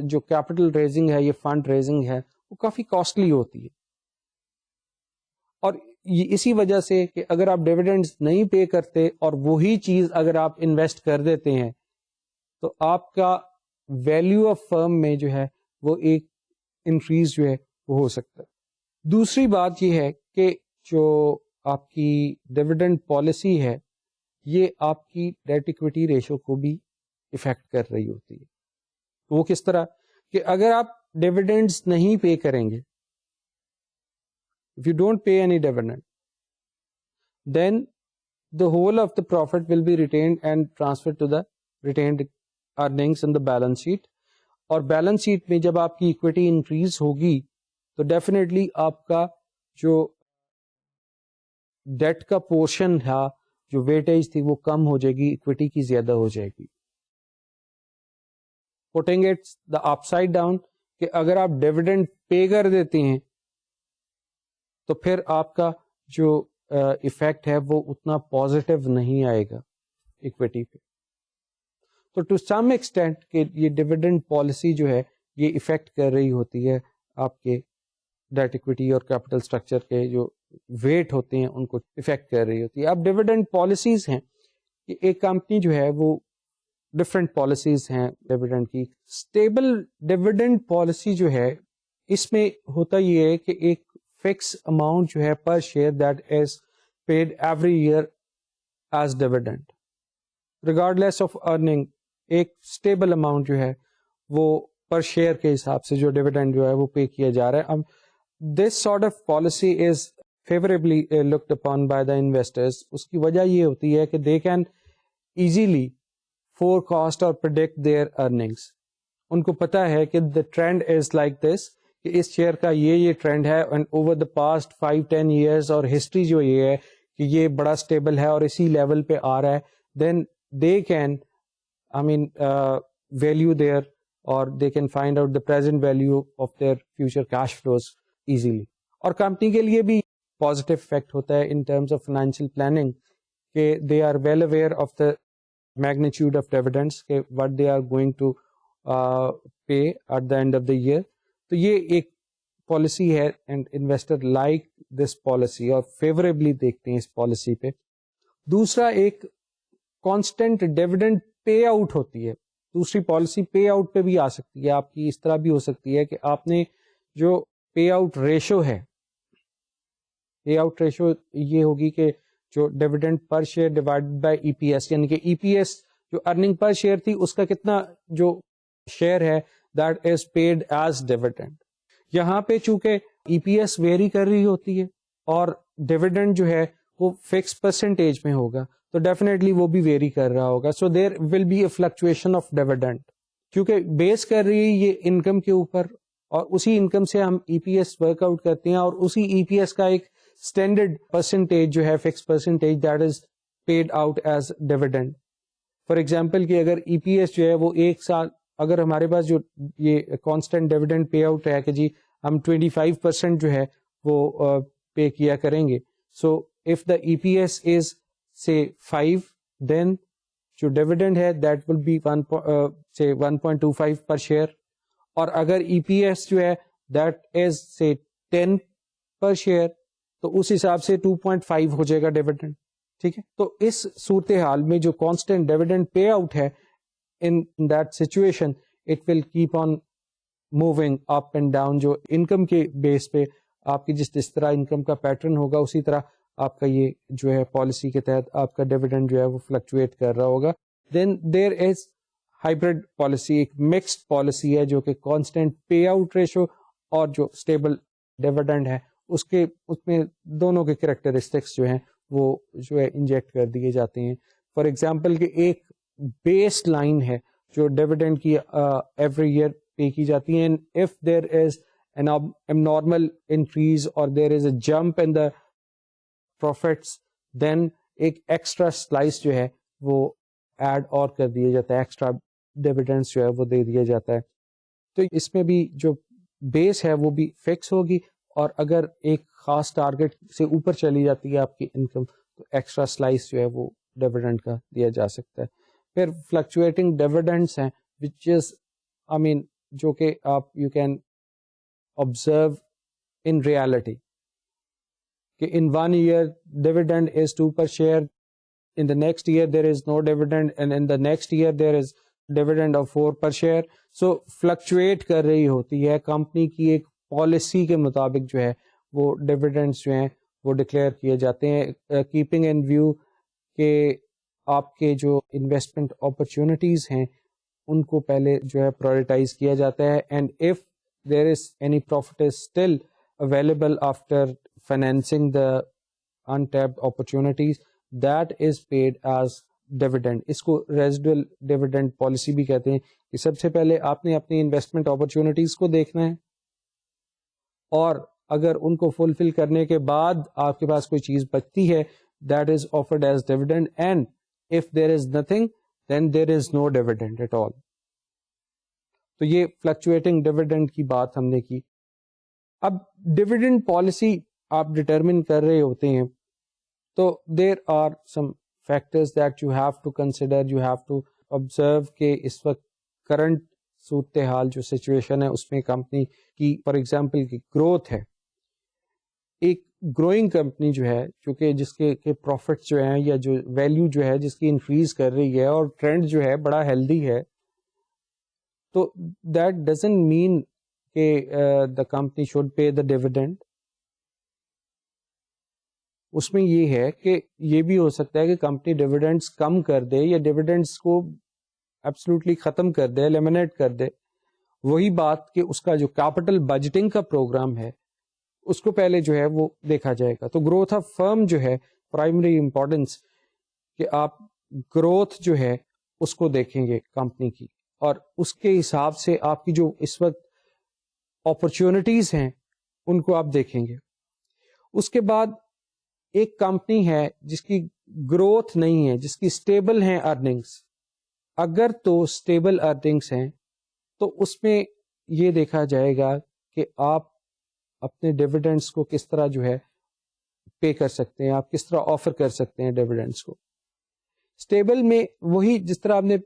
جو کیپٹل ریزنگ ہے, یہ فنڈ ریزنگ ہے, وہ کافی کاسٹلی ہوتی ہے. اور اسی وجہ سے کہ اگر آپ ڈیویڈنڈز نہیں پے کرتے اور وہی چیز اگر آپ انویسٹ کر دیتے ہیں تو آپ کا ویلیو آف فرم میں جو ہے وہ ایک انکریز جو ہے وہ ہو سکتا ہے. دوسری بات یہ ہے کہ جو آپ کی ڈیویڈنڈ پالیسی ہے یہ آپ کی ڈیٹ ایکویٹی ریشو کو بھی افیکٹ کر رہی ہوتی ہے. وہ کس طرح کہ اگر آپ ڈیویڈنڈز نہیں پے کریں گے, if you don't pay any dividend, then the whole of the profit will be retained and transferred to the retained earnings in the balance sheet. اور بیلنس شیٹ میں جب آپ کی اکویٹی انکریز ہوگی تو ڈیفینیٹلی آپ کا جو ڈیٹ کا پورشن تھا, جو ویٹیج تھی, وہ کم ہو جائے گی, اکویٹی کی زیادہ ہو جائے گی. Putting it the up side down کہ اگر آپ ڈیویڈنڈ پے کر دیتے ہیں تو پھر آپ کا جو ایفیکٹ ہے وہ اتنا پازیٹیو نہیں آئے گا اکویٹی پہ. تو ٹو سم ایکسٹینٹ کہ یہ ڈیویڈنڈ پالیسی جو ہے یہ ایفیکٹ کر رہی ہوتی ہے آپ کے ڈیٹ ایکویٹی اور کیپٹل اسٹرکچر کے جو ویٹ ہوتے ہیں ان کو ایفیکٹ کر رہی ہوتی ہے. اب ڈیویڈنڈ پالیسیز ہیں کہ ایک کمپنی جو ہے وہ ڈفرینٹ پالیسیز ہیں ڈیویڈنڈ کی. اسٹیبل ڈیویڈنڈ پالیسی جو ہے اس میں ہوتا یہ ہے کہ ایک فکس اماؤنٹ جو ہے per share that is paid every year as dividend regardless of earning. ایک اسٹیبل اماؤنٹ جو ہے وہ پر شیئر کے حساب سے جو ڈیویڈنڈ جو ہے وہ پے کیا جا رہا ہے. اب this sort of policy is favourably looked upon by the investors. اس کی وجہ یہ ہوتی ہے کہ they can easily forecast اور پرڈکٹ دیئر ارننگس. ان کو پتا ہے کہ the trend is like this, کہ اس شیئر کا یہ ٹرینڈ ہے and over the past 5-10 years اور ہسٹری جو یہ ہے کہ یہ بڑا اسٹیبل ہے اور اسی لیول پہ آ رہا ہے. Then they can value their اور they can find out the present value of their future cash flows easily. اور کمپنی کے لیے بھی پازیٹیو افیکٹ ہوتا ہے in terms of financial planning کہ they are well aware of the magnitude of dividends کہ what they are going to pay at the end of the year. تو یہ ایک پالیسی ہے and investor like this policy اور favourably دیکھتے ہیں اس policy پہ. دوسرا ایک کانسٹنٹ ڈیویڈنڈ پے آؤٹ ہوتی ہے. دوسری پالیسی پے آؤٹ پہ بھی آ سکتی ہے آپ کی. اس طرح بھی ہو سکتی ہے کہ آپ نے جو پے آؤٹ ریشو ہے, پے آؤٹ ریشو یہ ہوگی کہ جو dividend per share divide by E P S, یعنی کہ ای پی ایس جو ارننگ پر شیئر تھی اس کا کتنا جو شیئر ہے that is paid as dividend. یہاں پہ چونکہ ای پی ایس ویری کر رہی ہوتی ہے اور ڈیویڈنڈ جو ہے وہ فکس پرسنٹیج میں ہوگا تو ڈیفینیٹلی وہ بھی ویری کر رہا ہوگا. So there will be a fluctuation of dividend کیونکہ بیس کر رہی ہے یہ انکم کے اوپر اور اسی انکم سے ہم ای پی ایس ورک آؤٹ کرتے ہیں اور اسی ای پی ایس کا ایک اسٹینڈرڈ پرسنٹیج جو ہے fix percentage that is paid out as dividend. For example کہ اگر ای پی ایس جو ہے وہ ایک سال, اگر ہمارے پاس جو یہ کانسٹنٹ ڈیویڈنڈ پے آؤٹ ہے کہ جی ہم 25% جو ہے وہ پے کیا کریں گے. So if the E P S is say 5 then جو ڈیویڈنڈ ہے that will be 1.25 per share. اور اگر ای پی ایس جو ہے that is say 10 per share تو اس حساب سے 2.5 ہو جائے گا ڈیویڈنڈ. ٹھیک ہے, تو اس صورتحال میں جو کانسٹنٹ ڈیویڈنڈ پے آؤٹ ہے in that situation it will keep on moving up and down. جو انکم کے بیس پہ آپ کی جس طرح انکم کا پیٹرن ہوگا اسی طرح آپ کا یہ جو ہے پالیسی کے تحت آپ کا ڈیویڈنڈ جو ہے وہ فلکچویٹ کر رہا ہوگا. دین دیر از ہائبرڈ پالیسی, ایک مکسڈ پالیسی ہے جو کہ کانسٹنٹ پے آؤٹ ریشو اور جو اسٹیبل ڈیویڈنڈ ہے اس میں دونوں کے کریکٹرسٹکس جو ہیں وہ جو ہے انجیکٹ کر دیے جاتے ہیں. فار ایگزامپل کہ ایک بیس لائن ہے جو ڈیویڈنڈ کی ایوری ایئر پے کی جاتی ہے. If there is an abnormal increase or there is a jump in the profits, then ایک ایکسٹرا سلائس جو ہے وہ ایڈ اور کر دیا جاتا ہے, ایکسٹرا ڈیویڈنڈس جو ہے وہ دے دیا جاتا ہے. تو اس میں بھی جو بیس ہے وہ بھی فکس ہوگی, اور اگر ایک خاص ٹارگٹ سے اوپر چلی جاتی ہے آپ کی انکم تو ایکسٹرا سلائس جو ہے وہ ڈیویڈنڈ کا دیا جا سکتا ہے. پھر فلکچویٹنگ ڈیویڈنڈس ہیں وچ از جو کہ آپ you can observe in reality کہ in 1 year dividend is 2 per share, in the next year there is no dividend, and in the next year there is dividend of 4 per share. So fluctuate کر رہی ہوتی ہے company کی ایک policy کے مطابق جو ہے وہ ڈیویڈنڈس جو ہیں وہ ڈکلیئر کیے جاتے ہیں, کیپنگ ان ویو کہ آپ کے جو انویسٹمنٹ اپرچونیٹیز ہیں ان کو پہلے جو ہے پرائورٹائز کیا جاتا ہے, and if there is any profit is still available after financing the untapped opportunities, that is paid as dividend. اس کو ریزیڈول ڈیویڈنڈ پالیسی بھی کہتے ہیں کہ سب سے پہلے آپ نے اپنی انویسٹمنٹ اپرچونیٹیز کو دیکھنا ہے, اور اگر ان کو فلفل کرنے کے بعد آپ کے پاس کوئی چیز بچتی ہے that is offered as dividend, and if there is nothing then there is no dividend at all. تو یہ fluctuating dividend کی بات ہم نے کی. اب ڈیویڈنڈ پالیسی آپ ڈٹرمن کر رہے ہوتے ہیں تو there are some factors that you have to consider, you have to observe کہ اس وقت کرنٹ صورتحال جو سچویشن ہے اس میں کمپنی کی فار ایگزامپل کی گروتھ ہے. ایک گروئنگ کمپنی جو ہے چونکہ جس کے پروفٹس جو ہیں یا جو ویلیو جو ہے جس کی انکریز کر رہی ہے اور ٹرینڈ جو ہے بڑا ہیلدی ہے, تو دیٹ ڈزنٹ مین کہ the company should pay the dividend. اس میں یہ ہے کہ یہ بھی ہو سکتا ہے کہ کمپنی ڈیویڈنڈس کم کر دے یا ڈیویڈنڈس کو ایبسلوٹلی ختم کر دے, ایلیمینیٹ کر دے. وہی بات کہ اس کا جو کیپٹل بجٹنگ کا پروگرام ہے اس کو پہلے جو ہے وہ دیکھا جائے گا. تو گروتھ آف فرم جو ہے پرائمری امپورٹنس کہ آپ گروتھ جو ہے اس کو دیکھیں گے کمپنی کی, اور اس کے حساب سے آپ کی جو اس وقت اپرچونٹیز ہیں ان کو آپ دیکھیں گے. اس کے بعد ایک کمپنی ہے جس کی گروتھ نہیں ہے, جس کی اسٹیبل ہیں ارننگس, اگر تو اسٹیبل ارننگس ہیں تو اس میں یہ دیکھا جائے گا کہ آپ اپنے ڈیویڈنڈس کو کس طرح جو ہے پے کر سکتے ہیں, آپ کس طرح آفر کر سکتے ہیں ڈیویڈنڈس کو. اسٹیبل میں وہی جس طرح آپ نے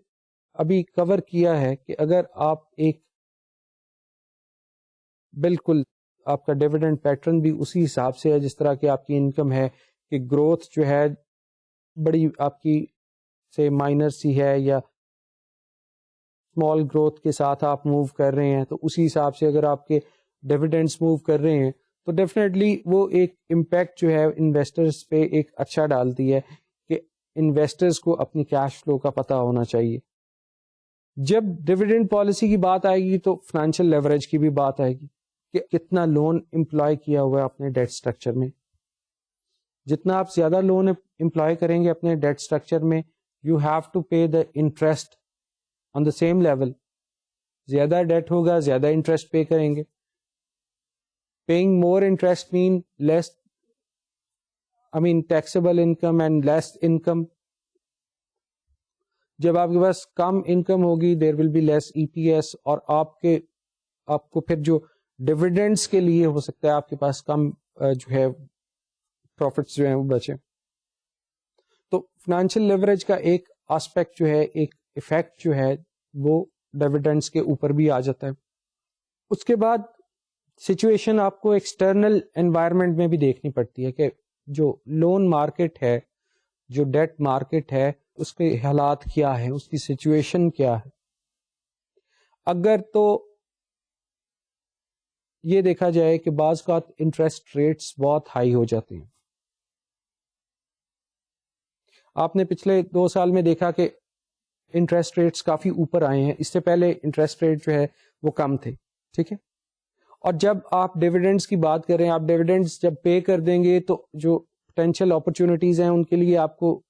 ابھی کور کیا ہے کہ اگر آپ ایک بالکل آپ کا ڈیویڈنڈ پیٹرن بھی اسی حساب سے ہے جس طرح کہ آپ کی انکم ہے, کہ گروتھ جو ہے بڑی آپ کی سے مائنر سی ہے یا اسمال گروتھ کے ساتھ آپ موو کر رہے ہیں, تو اسی حساب سے اگر آپ کے ڈیویڈنڈس موو کر رہے ہیں تو ڈیفینیٹلی وہ ایک امپیکٹ جو ہے انویسٹرز پہ ایک اچھا ڈالتی ہے کہ انویسٹرز کو اپنی کیش فلو کا پتہ ہونا چاہیے. جب ڈیویڈنڈ پالیسی کی بات آئے گی تو فائنینشیل لیوریج کی بھی بات آئے گی کہ کتنا لون امپلائی کیا ہوا ہے اپنے ڈیٹ اسٹرکچر میں. جتنا آپ زیادہ لون امپلائی کریں گے اپنے ڈیٹ اسٹرکچر میں, you have to pay the interest on the same level. زیادہ ڈیٹ ہوگا زیادہ انٹرسٹ پے کریں گے. Paying more interest mean less taxable income and less income. جب آپ کے پاس کم انکم ہوگی دیر will be less E P S, اور آپ کو پھر جو ڈیویڈنڈس کے لیے ہو سکتا ہے آپ کے پاس کم جو ہے پروفٹس جو ہیں وہ بچے. تو فائنینشیل لیوریج کا ایک آسپیکٹ جو ہے, ایک ایفیکٹ جو ہے وہ ڈیویڈنڈس کے اوپر بھی آ جاتا ہے. اس کے بعد سچویشن آپ کو ایکسٹرنل انوائرمنٹ میں بھی دیکھنی پڑتی ہے کہ جو لون مارکیٹ ہے, جو ڈیٹ مارکیٹ ہے, اس کے حالات کیا ہے, اس کی سچویشن کیا ہے. اگر تو یہ دیکھا جائے کہ بعض اوقات انٹرسٹ ریٹس بہت ہائی ہو جاتے ہیں. آپ نے پچھلے 2 سال میں دیکھا کہ انٹرسٹ ریٹس کافی اوپر آئے ہیں, اس سے پہلے انٹرسٹ ریٹ جو ہے وہ کم تھے. ٹھیک ہے, اور جب آپ ڈیویڈنڈس کی بات کریں, آپ ڈیویڈنڈس جب پے کر دیں گے تو جو پوٹینشیل اپرچونیٹیز ہیں ان کے لیے آپ کو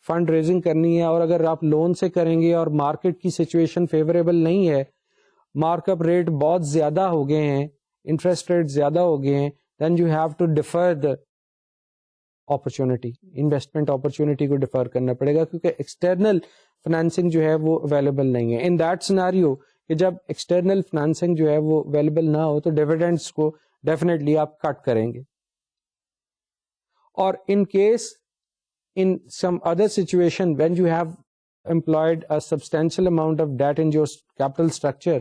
فنڈ ریزنگ کرنی ہے, اور اگر آپ لون سے کریں گے اور مارکیٹ کی سچویشن فیوریبل نہیں ہے, مارک اپ ریٹ بہت زیادہ ہو گئے ہیں, انٹرسٹ ریٹ زیادہ ہو گئے ہیں, then you have to defer opportunity, investment opportunity کو ڈیفر کرنا پڑے گا کیونکہ ایکسٹرنل فنانسنگ جو ہے وہ اویلیبل نہیں ہے. ان دیٹ سیناریو کہ جب ایکسٹرنل فنانسنگ جو ہے وہ اویلیبل نہ ہو تو ڈیویڈینڈس کو ڈیفینیٹلی آپ کٹ کریں گے. اور in case in some other situation when you have employed a substantial amount of debt in your capital structure,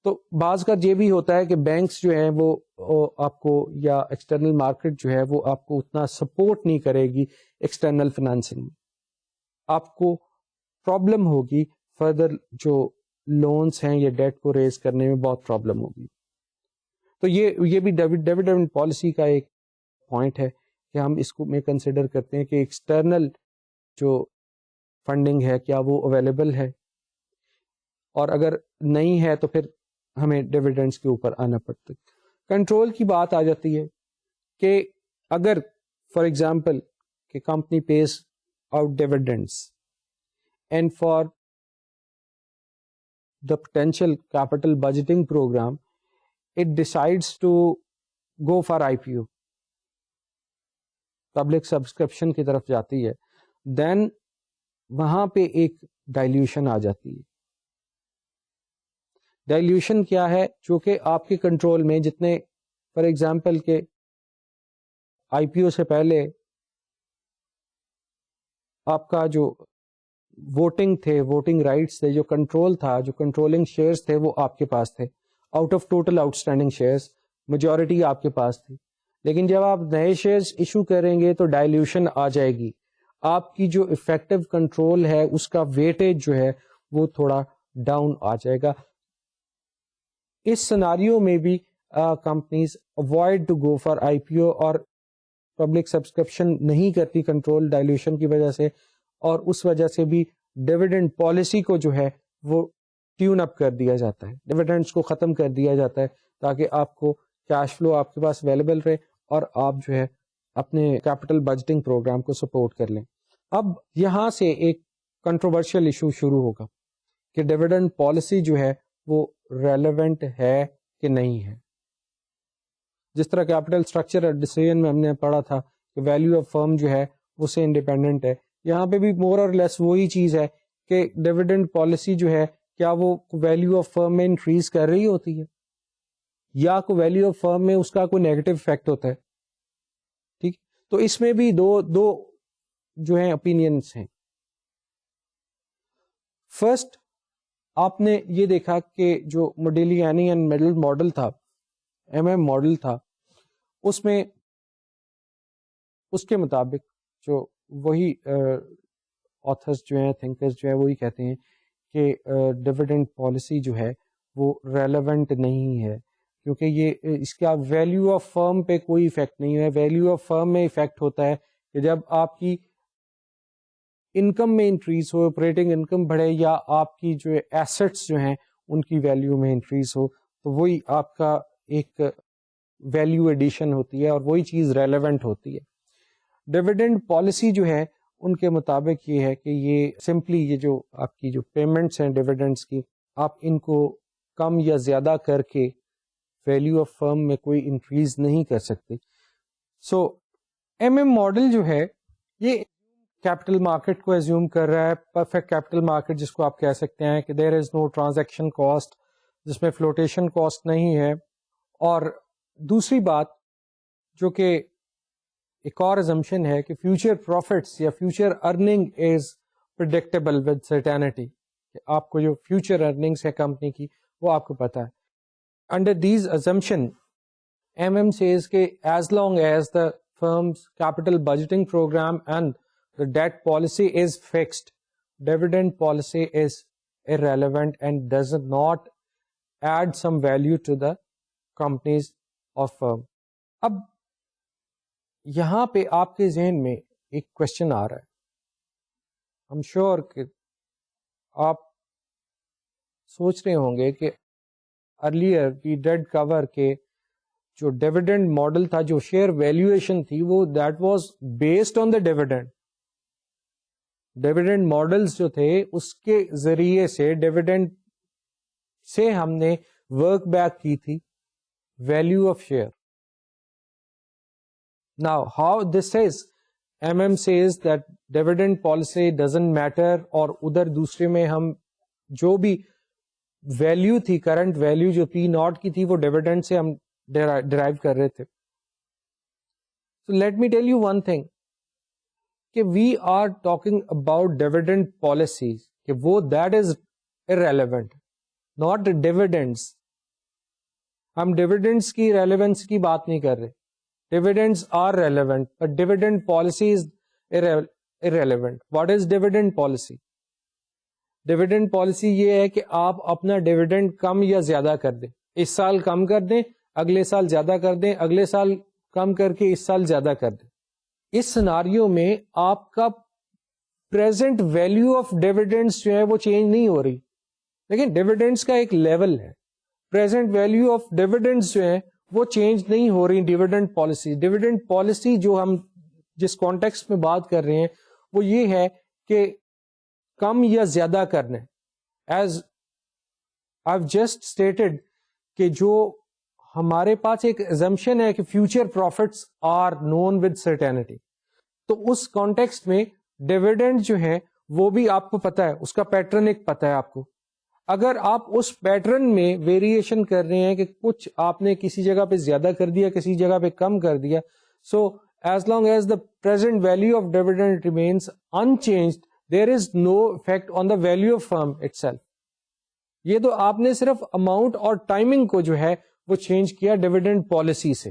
تو بعض کا یہ بھی ہوتا ہے کہ بینکس جو ہیں وہ آپ کو یا ایکسٹرنل مارکیٹ جو ہے وہ آپ کو اتنا سپورٹ نہیں کرے گی ایکسٹرنل فنانسنگ میں. آپ کو پرابلم ہوگی فردر جو لونس ہیں یا ڈیٹ کو ریز کرنے میں بہت پرابلم ہوگی. تو یہ بھی ڈیویڈنڈ پالیسی کا ایک پوائنٹ ہے کہ ہم اس کو میں کنسیڈر کرتے ہیں کہ ایکسٹرنل جو فنڈنگ ہے کیا وہ اویلیبل ہے, اور اگر نہیں ہے تو پھر ہمیں ڈیویڈنڈس کے اوپر آنا پڑتا ہے. کنٹرول کی بات آ جاتی ہے کہ اگر فار ایگزامپل کہ company pays out dividends and for the potential capital budgeting program it decides to go for IPO, public subscription کی طرف جاتی ہے, دین وہاں پہ ایک ڈائلیوشن آ جاتی ہے. ڈائلیوشن کیا ہے؟ جو کہ آپ کے کنٹرول میں جتنے فار ایگزامپل کہ IPO سے پہلے آپ کا جو ووٹنگ رائٹس تھے, جو کنٹرول تھا, جو کنٹرولنگ شیئرز تھے وہ آپ کے پاس تھے. Out of total out standing shares majority آپ کے پاس تھی. لیکن جب آپ نئے شیئرز ایشو کریں گے تو ڈائلیوشن آ جائے گی. آپ کی جو افیکٹو کنٹرول ہے اس کا ویٹیج جو ہے وہ تھوڑا ڈاؤن آ جائے گا. اس سناریو میں بھی companies avoid to go for IPO اور پبلک سبسکرپشن نہیں کرتی کنٹرول ڈائلیوشن کی وجہ سے, اور اس وجہ سے بھی ڈیویڈنڈ پالیسی کو جو ہے وہ ٹیون اپ کر دیا جاتا ہے, ڈیویڈنڈس کو ختم کر دیا جاتا ہے تاکہ آپ کو کیش فلو آپ کے پاس اویلیبل رہے اور آپ جو ہے اپنے کیپٹل بجٹنگ پروگرام کو سپورٹ کر لیں. اب یہاں سے ایک کنٹروورشل ایشو شروع ہوگا کہ ڈیویڈنڈ پالیسی جو ہے وہ ریلیونٹ ہے کہ نہیں ہے. جس طرح کیپٹل اسٹرکچر ڈیسیژن میں ہم نے پڑھا تھا کہ ویلیو آف فرم جو ہے وہ سے انڈیپینڈنٹ ہے, یہاں پہ بھی مور اور لیس وہی چیز ہے کہ ڈیویڈنڈ پالیسی جو ہے کیا وہ ویلیو آف فرم میں انکریز کر رہی ہوتی ہے یا کو ویلیو آف فرم میں اس کا کوئی نیگیٹو افیکٹ ہوتا ہے. ٹھیک, تو اس میں بھی دو جو ہیں اوپینینس ہیں. فرسٹ آپ نے یہ دیکھا کہ جو موڈیلیانی اینڈ میڈل ماڈل تھا, MM ماڈل تھا, اس میں اس کے مطابق جو وہی آتھرز جو ہیں, تھنکرز جو ہیں وہی کہتے ہیں کہ ڈیویڈنڈ پالیسی جو ہے وہ ریلیونٹ نہیں ہے کیونکہ یہ اس کا ویلیو آف فرم پہ کوئی افیکٹ نہیں ہے. ویلیو آف فرم میں افیکٹ ہوتا ہے کہ جب آپ کی انکم میں انکریز ہو, آپریٹنگ انکم بڑھے, یا آپ کی جو ایسٹس جو ہیں ان کی ویلیو میں انکریز ہو, تو وہی آپ کا ایک ویلیو ایڈیشن ہوتی ہے اور وہی چیز ریلیونٹ ہوتی ہے. ڈیویڈنڈ پالیسی جو ہے ان کے مطابق یہ ہے کہ یہ سمپلی یہ جو آپ کی جو پیمنٹس ہیں ڈیویڈنڈس کی, آپ ان کو کم یا زیادہ کر کے ویلیو آف فرم میں کوئی انکریز نہیں کر سکتے. سو MM ماڈل جو ہے یہ کیپٹل مارکیٹ کو ایزیوم کر رہا ہے, پرفیکٹ کیپٹل مارکیٹ جس کو آپ کہہ سکتے ہیں کہ دیر از نو ٹرانزیکشن کاسٹ, جس میں فلوٹیشن کاسٹ نہیں ہے. اور دوسری بات جو کہ ایک اور ازمپشن ہے کہ فیوچر پروفٹس یا future earning is predictable with certainty, کہ آپ کو جو فیوچر ارننگس ہے کمپنی کی وہ آپ کو پتا ہے. Under these assumption MM says کہ as long as the firm's capital budgeting program and the debt policy is fixed, dividend policy is irrelevant and does not add some value to the companies of firm. اب یہاں پہ آپ کے ذہن میں ایک question آ رہا ہے, I'm sure کہ آپ سوچ رہے ہوں گے کہ ارلیئر وی ڈیڈ کور کے جو ڈیویڈنڈ ماڈل تھا, جو شیئر ویلیویشن تھی, وہ that was based on the dividend. Dividend models جو تھے اس کے ذریعے سے ڈیویڈنڈ سے ہم نے ورک بیک کی تھی value of share. Now, how this is, MM says that dividend policy doesn't matter, اور ادھر دوسرے میں ہم جو بھی ویلیو تھی, کرنٹ ویلیو جو پی ناٹ کی تھی, وہ ڈیویڈنڈ سے ہم ڈرائیو کر رہے تھے. So let me tell you one thing, کہ we are talking about dividend policies, کہ وہ that is irrelevant, not dividends. ہم ڈیویڈنڈس کی ریلیونس کی بات نہیں کر رہے. Dividends are relevant but dividend policy is irrelevant. What is dividend policy? Dividend policy یہ ہے کہ آپ اپنا ڈیویڈنڈ کم یا زیادہ کر دیں. اس سال کم کر دیں, اگلے سال زیادہ کر دیں, اگلے سال کم کر کے اس سال زیادہ کر دیں. اس سیناریو میں آپ کا پریزنٹ ویلیو آف ڈیویڈنڈس جو ہے وہ چینج نہیں ہو رہی, لیکن ڈیویڈنڈس کا ایک لیول ہے. پریزنٹ ویلیو آف ڈیویڈنڈس جو ہے وہ چینج نہیں ہو رہی. ڈیویڈنڈ پالیسی جو ہم جس کانٹیکسٹ میں بات کر رہے ہیں وہ یہ ہے کہ کم یا زیادہ کرنا ہے. ایز آئی جسٹ اسٹیٹڈ کہ جو ہمارے پاس ایک ایزمپشن ہے کہ future profits are known with certainty, تو اس کانٹیکسٹ میں ڈیویڈنڈ جو ہے وہ بھی آپ کو پتا ہے, اس کا پیٹرن ایک پتا ہے آپ کو. اگر آپ اس پیٹرن میں ویریشن کر رہے ہیں کہ کچھ آپ نے کسی جگہ پہ زیادہ کر دیا, کسی جگہ پہ کم کر دیا, so as long as the present value of dividend remains unchanged, there is no effect on the value of firm itself. یہ تو آپ نے صرف اماؤنٹ اور ٹائمنگ کو جو ہے وہ چینج کیا ڈیویڈنڈ پالیسی سے.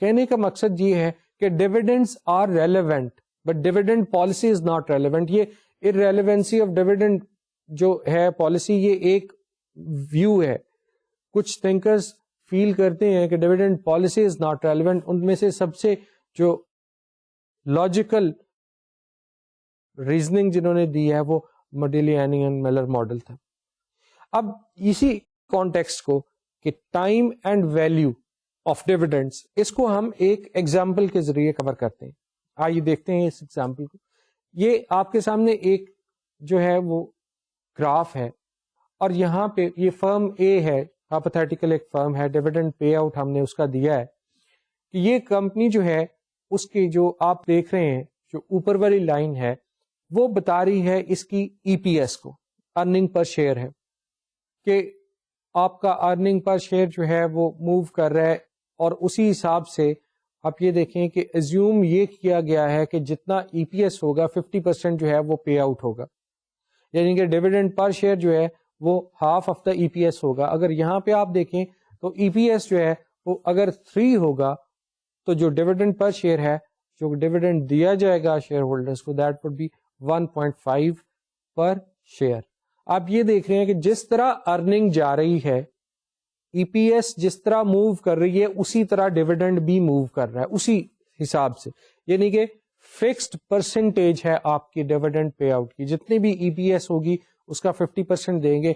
کہنے کا مقصد یہ ہے کہ dividends are relevant but dividend policy is not relevant. یہ irrelevancy آف ڈیویڈنڈ جو ہے پالیسی, یہ ایک ویو ہے. کچھ تھنکرز فیل کرتے ہیں کہ dividend policy is not relevant. ان میں سے سب سے جو لاجیکل ریزننگ جنہوں نے دی ہے وہ موڈیلیانی اینڈ میلر ماڈل تھا. اب اسی کانٹیکسٹ کو کہ time and value of dividends, اس کو ہم ایک ایگزامپل کے ذریعے کور کرتے ہیں. آئیے دیکھتے ہیں اس ایگزامپل کو. یہ آپ کے سامنے ایک جو ہے وہ گراف ہے, اور یہاں پہ یہ فرم اے ہے, ہائپوتھیٹیکل ایک فرم ہے, ڈیویڈنڈ پے آؤٹ ہم نے اس کا دیا ہے کہ یہ کمپنی جو ہے اس کی جو آپ دیکھ رہے ہیں جو اوپر والی لائن ہے وہ بتا رہی ہے اس کی ای پی ایس کو, ارننگ پر شیئر ہے, کہ آپ کا ارننگ پر شیئر جو ہے وہ موو کر رہا ہے. اور اسی حساب سے آپ یہ دیکھیں کہ ایزیوم یہ کیا گیا ہے کہ جتنا ای پی ایس ہوگا 50% جو ہے وہ پے آؤٹ ہوگا, یعنی کہ ڈیویڈنڈ پر شیئر جو ہے وہ half of the E P S ہوگا. اگر یہاں پہ آپ دیکھیں تو ای پی ایس جو ہے وہ اگر 3 ہوگا تو جو ڈیویڈنڈ پر شیئر ہے, جو ڈیویڈنڈ دیا جائے گا شیئر ہولڈرز کو, that would be 1.5 per share. آپ یہ دیکھ رہے ہیں کہ جس طرح ارننگ جا رہی ہے, ای پی ایس جس طرح موو کر رہی ہے, اسی طرح ڈیویڈنڈ بھی موو کر رہا ہے اسی حساب سے. یعنی کہ فکسڈ پرسنٹیج ہے آپ کی ڈیویڈنڈ پے آؤٹ کی, جتنی بھی ای پی ایس ہوگی اس کا 50% دیں گے.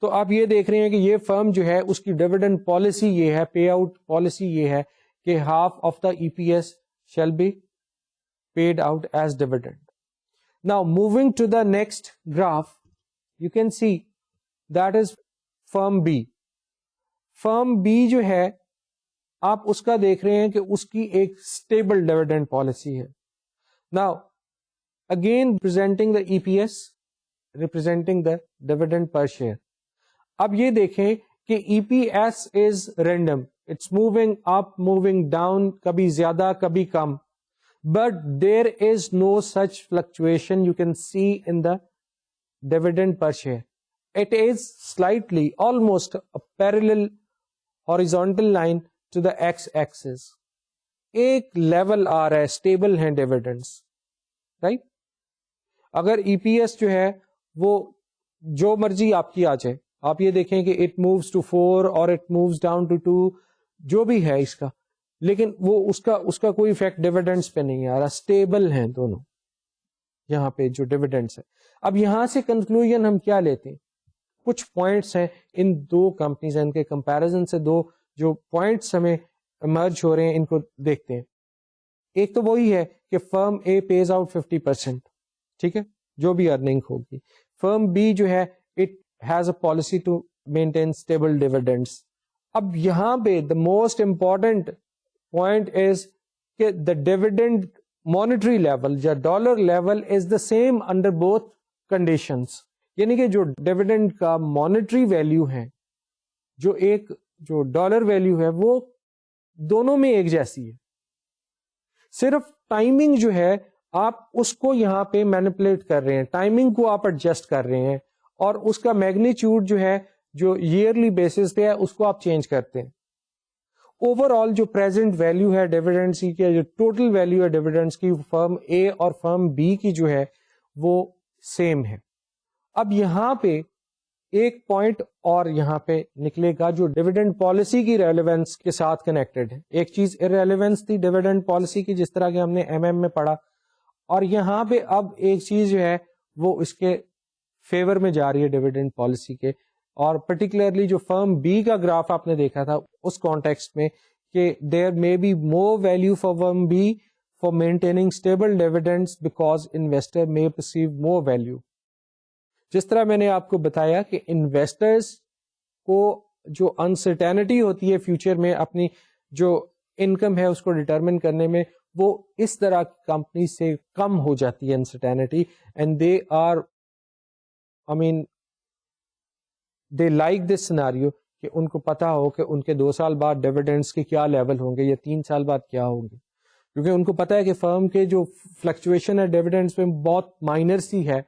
تو آپ یہ دیکھ رہے ہیں کہ یہ فرم جو ہے اس کی ڈیویڈنڈ پالیسی یہ ہے, پے آؤٹ پالیسی یہ ہے کہ half of the E P S shall be paid out as dividend. Now moving to the next graph, you can see that is firm B. Firm B جو ہے آپ اس کا دیکھ رہے ہیں کہ اس کی ایک stable dividend policy ہے. Now again representing the EPS, representing the dividend per share. اب یہ دیکھیں کہ EPS is random. It's moving up, moving down, کبھی زیادہ کبھی کم. But there is no such fluctuation you can see in the dividend per share. It is slightly, almost a parallel horizontal line to the x-axis. ایک level آ رہا ہے, stable ہیں dividends, right. اگر ای P S جو ہے وہ جو مرضی آپ کی آ جائے, آپ یہ دیکھیں کہ اٹ مووز ٹو 4 اور اٹ مووز ڈاؤن ٹو 2, جو بھی ہے اس کا, لیکن وہ اس کا کوئی افیکٹ ڈیویڈنڈس پہ نہیں آ رہا, اسٹیبل ہیں دونوں یہاں پہ جو ڈیویڈنڈس ہے. اب یہاں سے کنکلوژن ہم کیا لیتے ہیں؟ کچھ پوائنٹس ہیں ان دو کمپنیز, ان کے کمپیرزن سے دو جو پوائنٹس ہمیں ایمرج ہو رہے ہیں ان کو دیکھتے ہیں. ایک تو وہی ہے کہ فرم اے پیز آؤٹ 50%, ٹھیک ہے, جو بھی ارننگ ہوگی. فرم بی جو ہے it has a policy to maintain stable dividends. اب یہاں پہ the most important point is کہ دا ڈیویڈنڈ مانیٹری لیول یا dollar level is the same under both conditions. یعنی کہ جو ڈیویڈنڈ کا مانیٹری ویلیو ہے, جو ڈالر ویلیو ہے, وہ دونوں میں ایک جیسی ہے. صرف ٹائمنگ جو ہے آپ اس کو یہاں پہ مینیپولیٹ کر رہے ہیں, ٹائمنگ کو آپ ایڈجسٹ کر رہے ہیں, اور اس کا میگنیچیوڈ جو ہے جو ایئرلی بیسس پہ ہے اس کو آپ چینج کرتے ہیں. اوور آل جو پریزنٹ ویلیو ہے ڈیویڈنڈس کی, جو ٹوٹل ویلیو ہے ڈیویڈنڈس کی, فرم اے اور فرم بی کی جو ہے وہ سیم ہے. اب یہاں پہ ایک پوائنٹ اور یہاں پہ نکلے گا جو ڈیویڈنڈ پالیسی کی ریلیونس کے ساتھ کنیکٹڈ ہے. ایک چیز ارریلیونس تھی ڈیویڈنڈ پالیسی کی, جس طرح کہ ہم نے ایم میں پڑھا, اور یہاں پہ اب ایک چیز جو ہے وہ اس کے فیور میں جا رہی ہے ڈیویڈنڈ پالیسی کے. اور پرٹیکولرلی جو فرم بی کا گراف آپ نے دیکھا تھا اس کانٹیکسٹ میں کہ there may be more value for firm be for maintaining stable dividends because investor may perceive more value. جس طرح میں نے آپ کو بتایا کہ انویسٹرز کو جو انسرٹینٹی ہوتی ہے فیوچر میں اپنی جو انکم ہے اس کو ڈٹرمن کرنے میں, وہ اس طرح کی کمپنی سے کم ہو جاتی ہے uncertainty, and they are they like this scenario کہ ان کو پتا ہو کہ ان کے 2 سال بعد ڈیویڈنڈس کے کیا لیول ہوں گے یا 3 سال بعد کیا ہوں گے, کیونکہ ان کو پتا ہے کہ فرم کے جو فلکچویشن ہے ڈیویڈنڈس میں بہت مائنر سی ہے,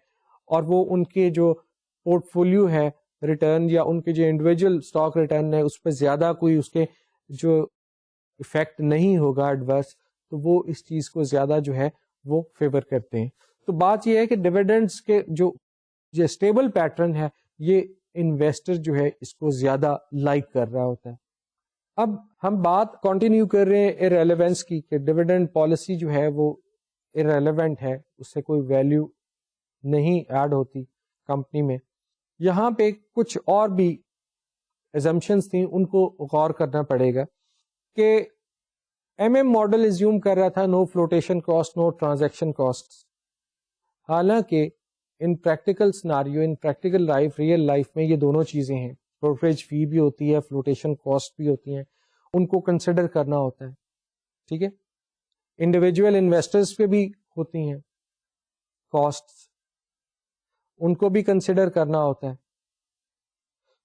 اور وہ ان کے جو پورٹ فولیو ہے ریٹرن یا ان کے جو انڈیویجل اسٹاک ریٹرن ہے اس پہ زیادہ کوئی اس کے جو افیکٹ نہیں ہوگا ایڈورس, تو وہ اس چیز کو زیادہ جو ہے وہ فیور کرتے ہیں. تو بات یہ ہے کہ ڈیویڈنڈس کے جو اسٹیبل پیٹرن ہے یہ انویسٹر جو ہے اس کو زیادہ لائک کر رہا ہوتا ہے. اب ہم بات کنٹینیو کر رہے ہیں ارریلیونس کی کہ ڈیویڈنڈ پالیسی جو ہے وہ ارریلیونٹ ہے, اس سے کوئی ویلیو نہیں ایڈ ہوتی کمپنی میں. یہاں پہ کچھ اور بھی ایزمپشنز تھیں, ان کو غور کرنا پڑے گا کہ ایم ماڈل ایزیوم کر رہا تھا نو فلوٹیشن کاسٹ نو ٹرانزیکشن کاسٹ, حالانکہ in practical scenario in practical life real life میں یہ دونوں چیزیں ہیں, بروکریج فی بھی ہوتی ہے, فلوٹیشن کاسٹ بھی ہوتی ہیں, ان کو کنسیڈر کرنا ہوتا ہے. ٹھیک ہے, انڈیویجول انویسٹرز پہ بھی ہوتی ہیں کاسٹ, ان کو بھی کنسیڈر کرنا ہوتا ہے.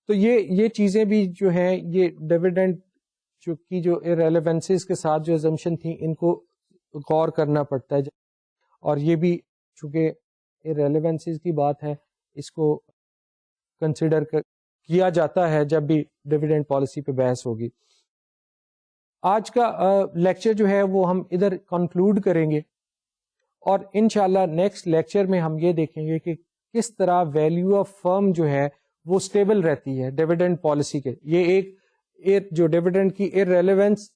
تو یہ چیزیں بھی جو ہیں یہ ڈیویڈنڈ جو ارریلیونسز کے ساتھ جو ایزمپشن تھیں ان کو غور کرنا پڑتا ہے, اور یہ بھی چونکہ ارریلیونسز کی بات ہے اس کو کنسیڈر کیا جاتا ہے جب بھی ڈیویڈنڈ پالیسی پہ بحث ہوگی. آج کا لیکچر جو ہے وہ ہم ادھر کنکلوڈ کریں گے, اور انشاءاللہ نیکسٹ لیکچر میں ہم یہ دیکھیں گے کہ کس طرح ویلیو آف فرم جو ہے وہ اسٹیبل رہتی ہے ڈیویڈنڈ پالیسی کے. یہ ایک جو ڈیویڈنڈ کی ارریلیونس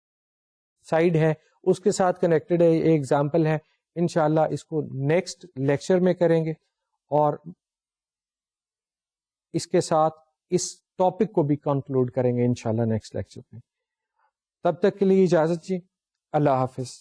سائڈ ہے اس کے ساتھ کنیکٹڈ ہے, ایک ایگزامپل ہے. انشاءاللہ اس کو نیکسٹ لیکچر میں کریں گے, اور اس کے ساتھ اس ٹاپک کو بھی کنکلوڈ کریں گے انشاءاللہ نیکسٹ لیکچر میں. تب تک کے لیے اجازت جی, اللہ حافظ.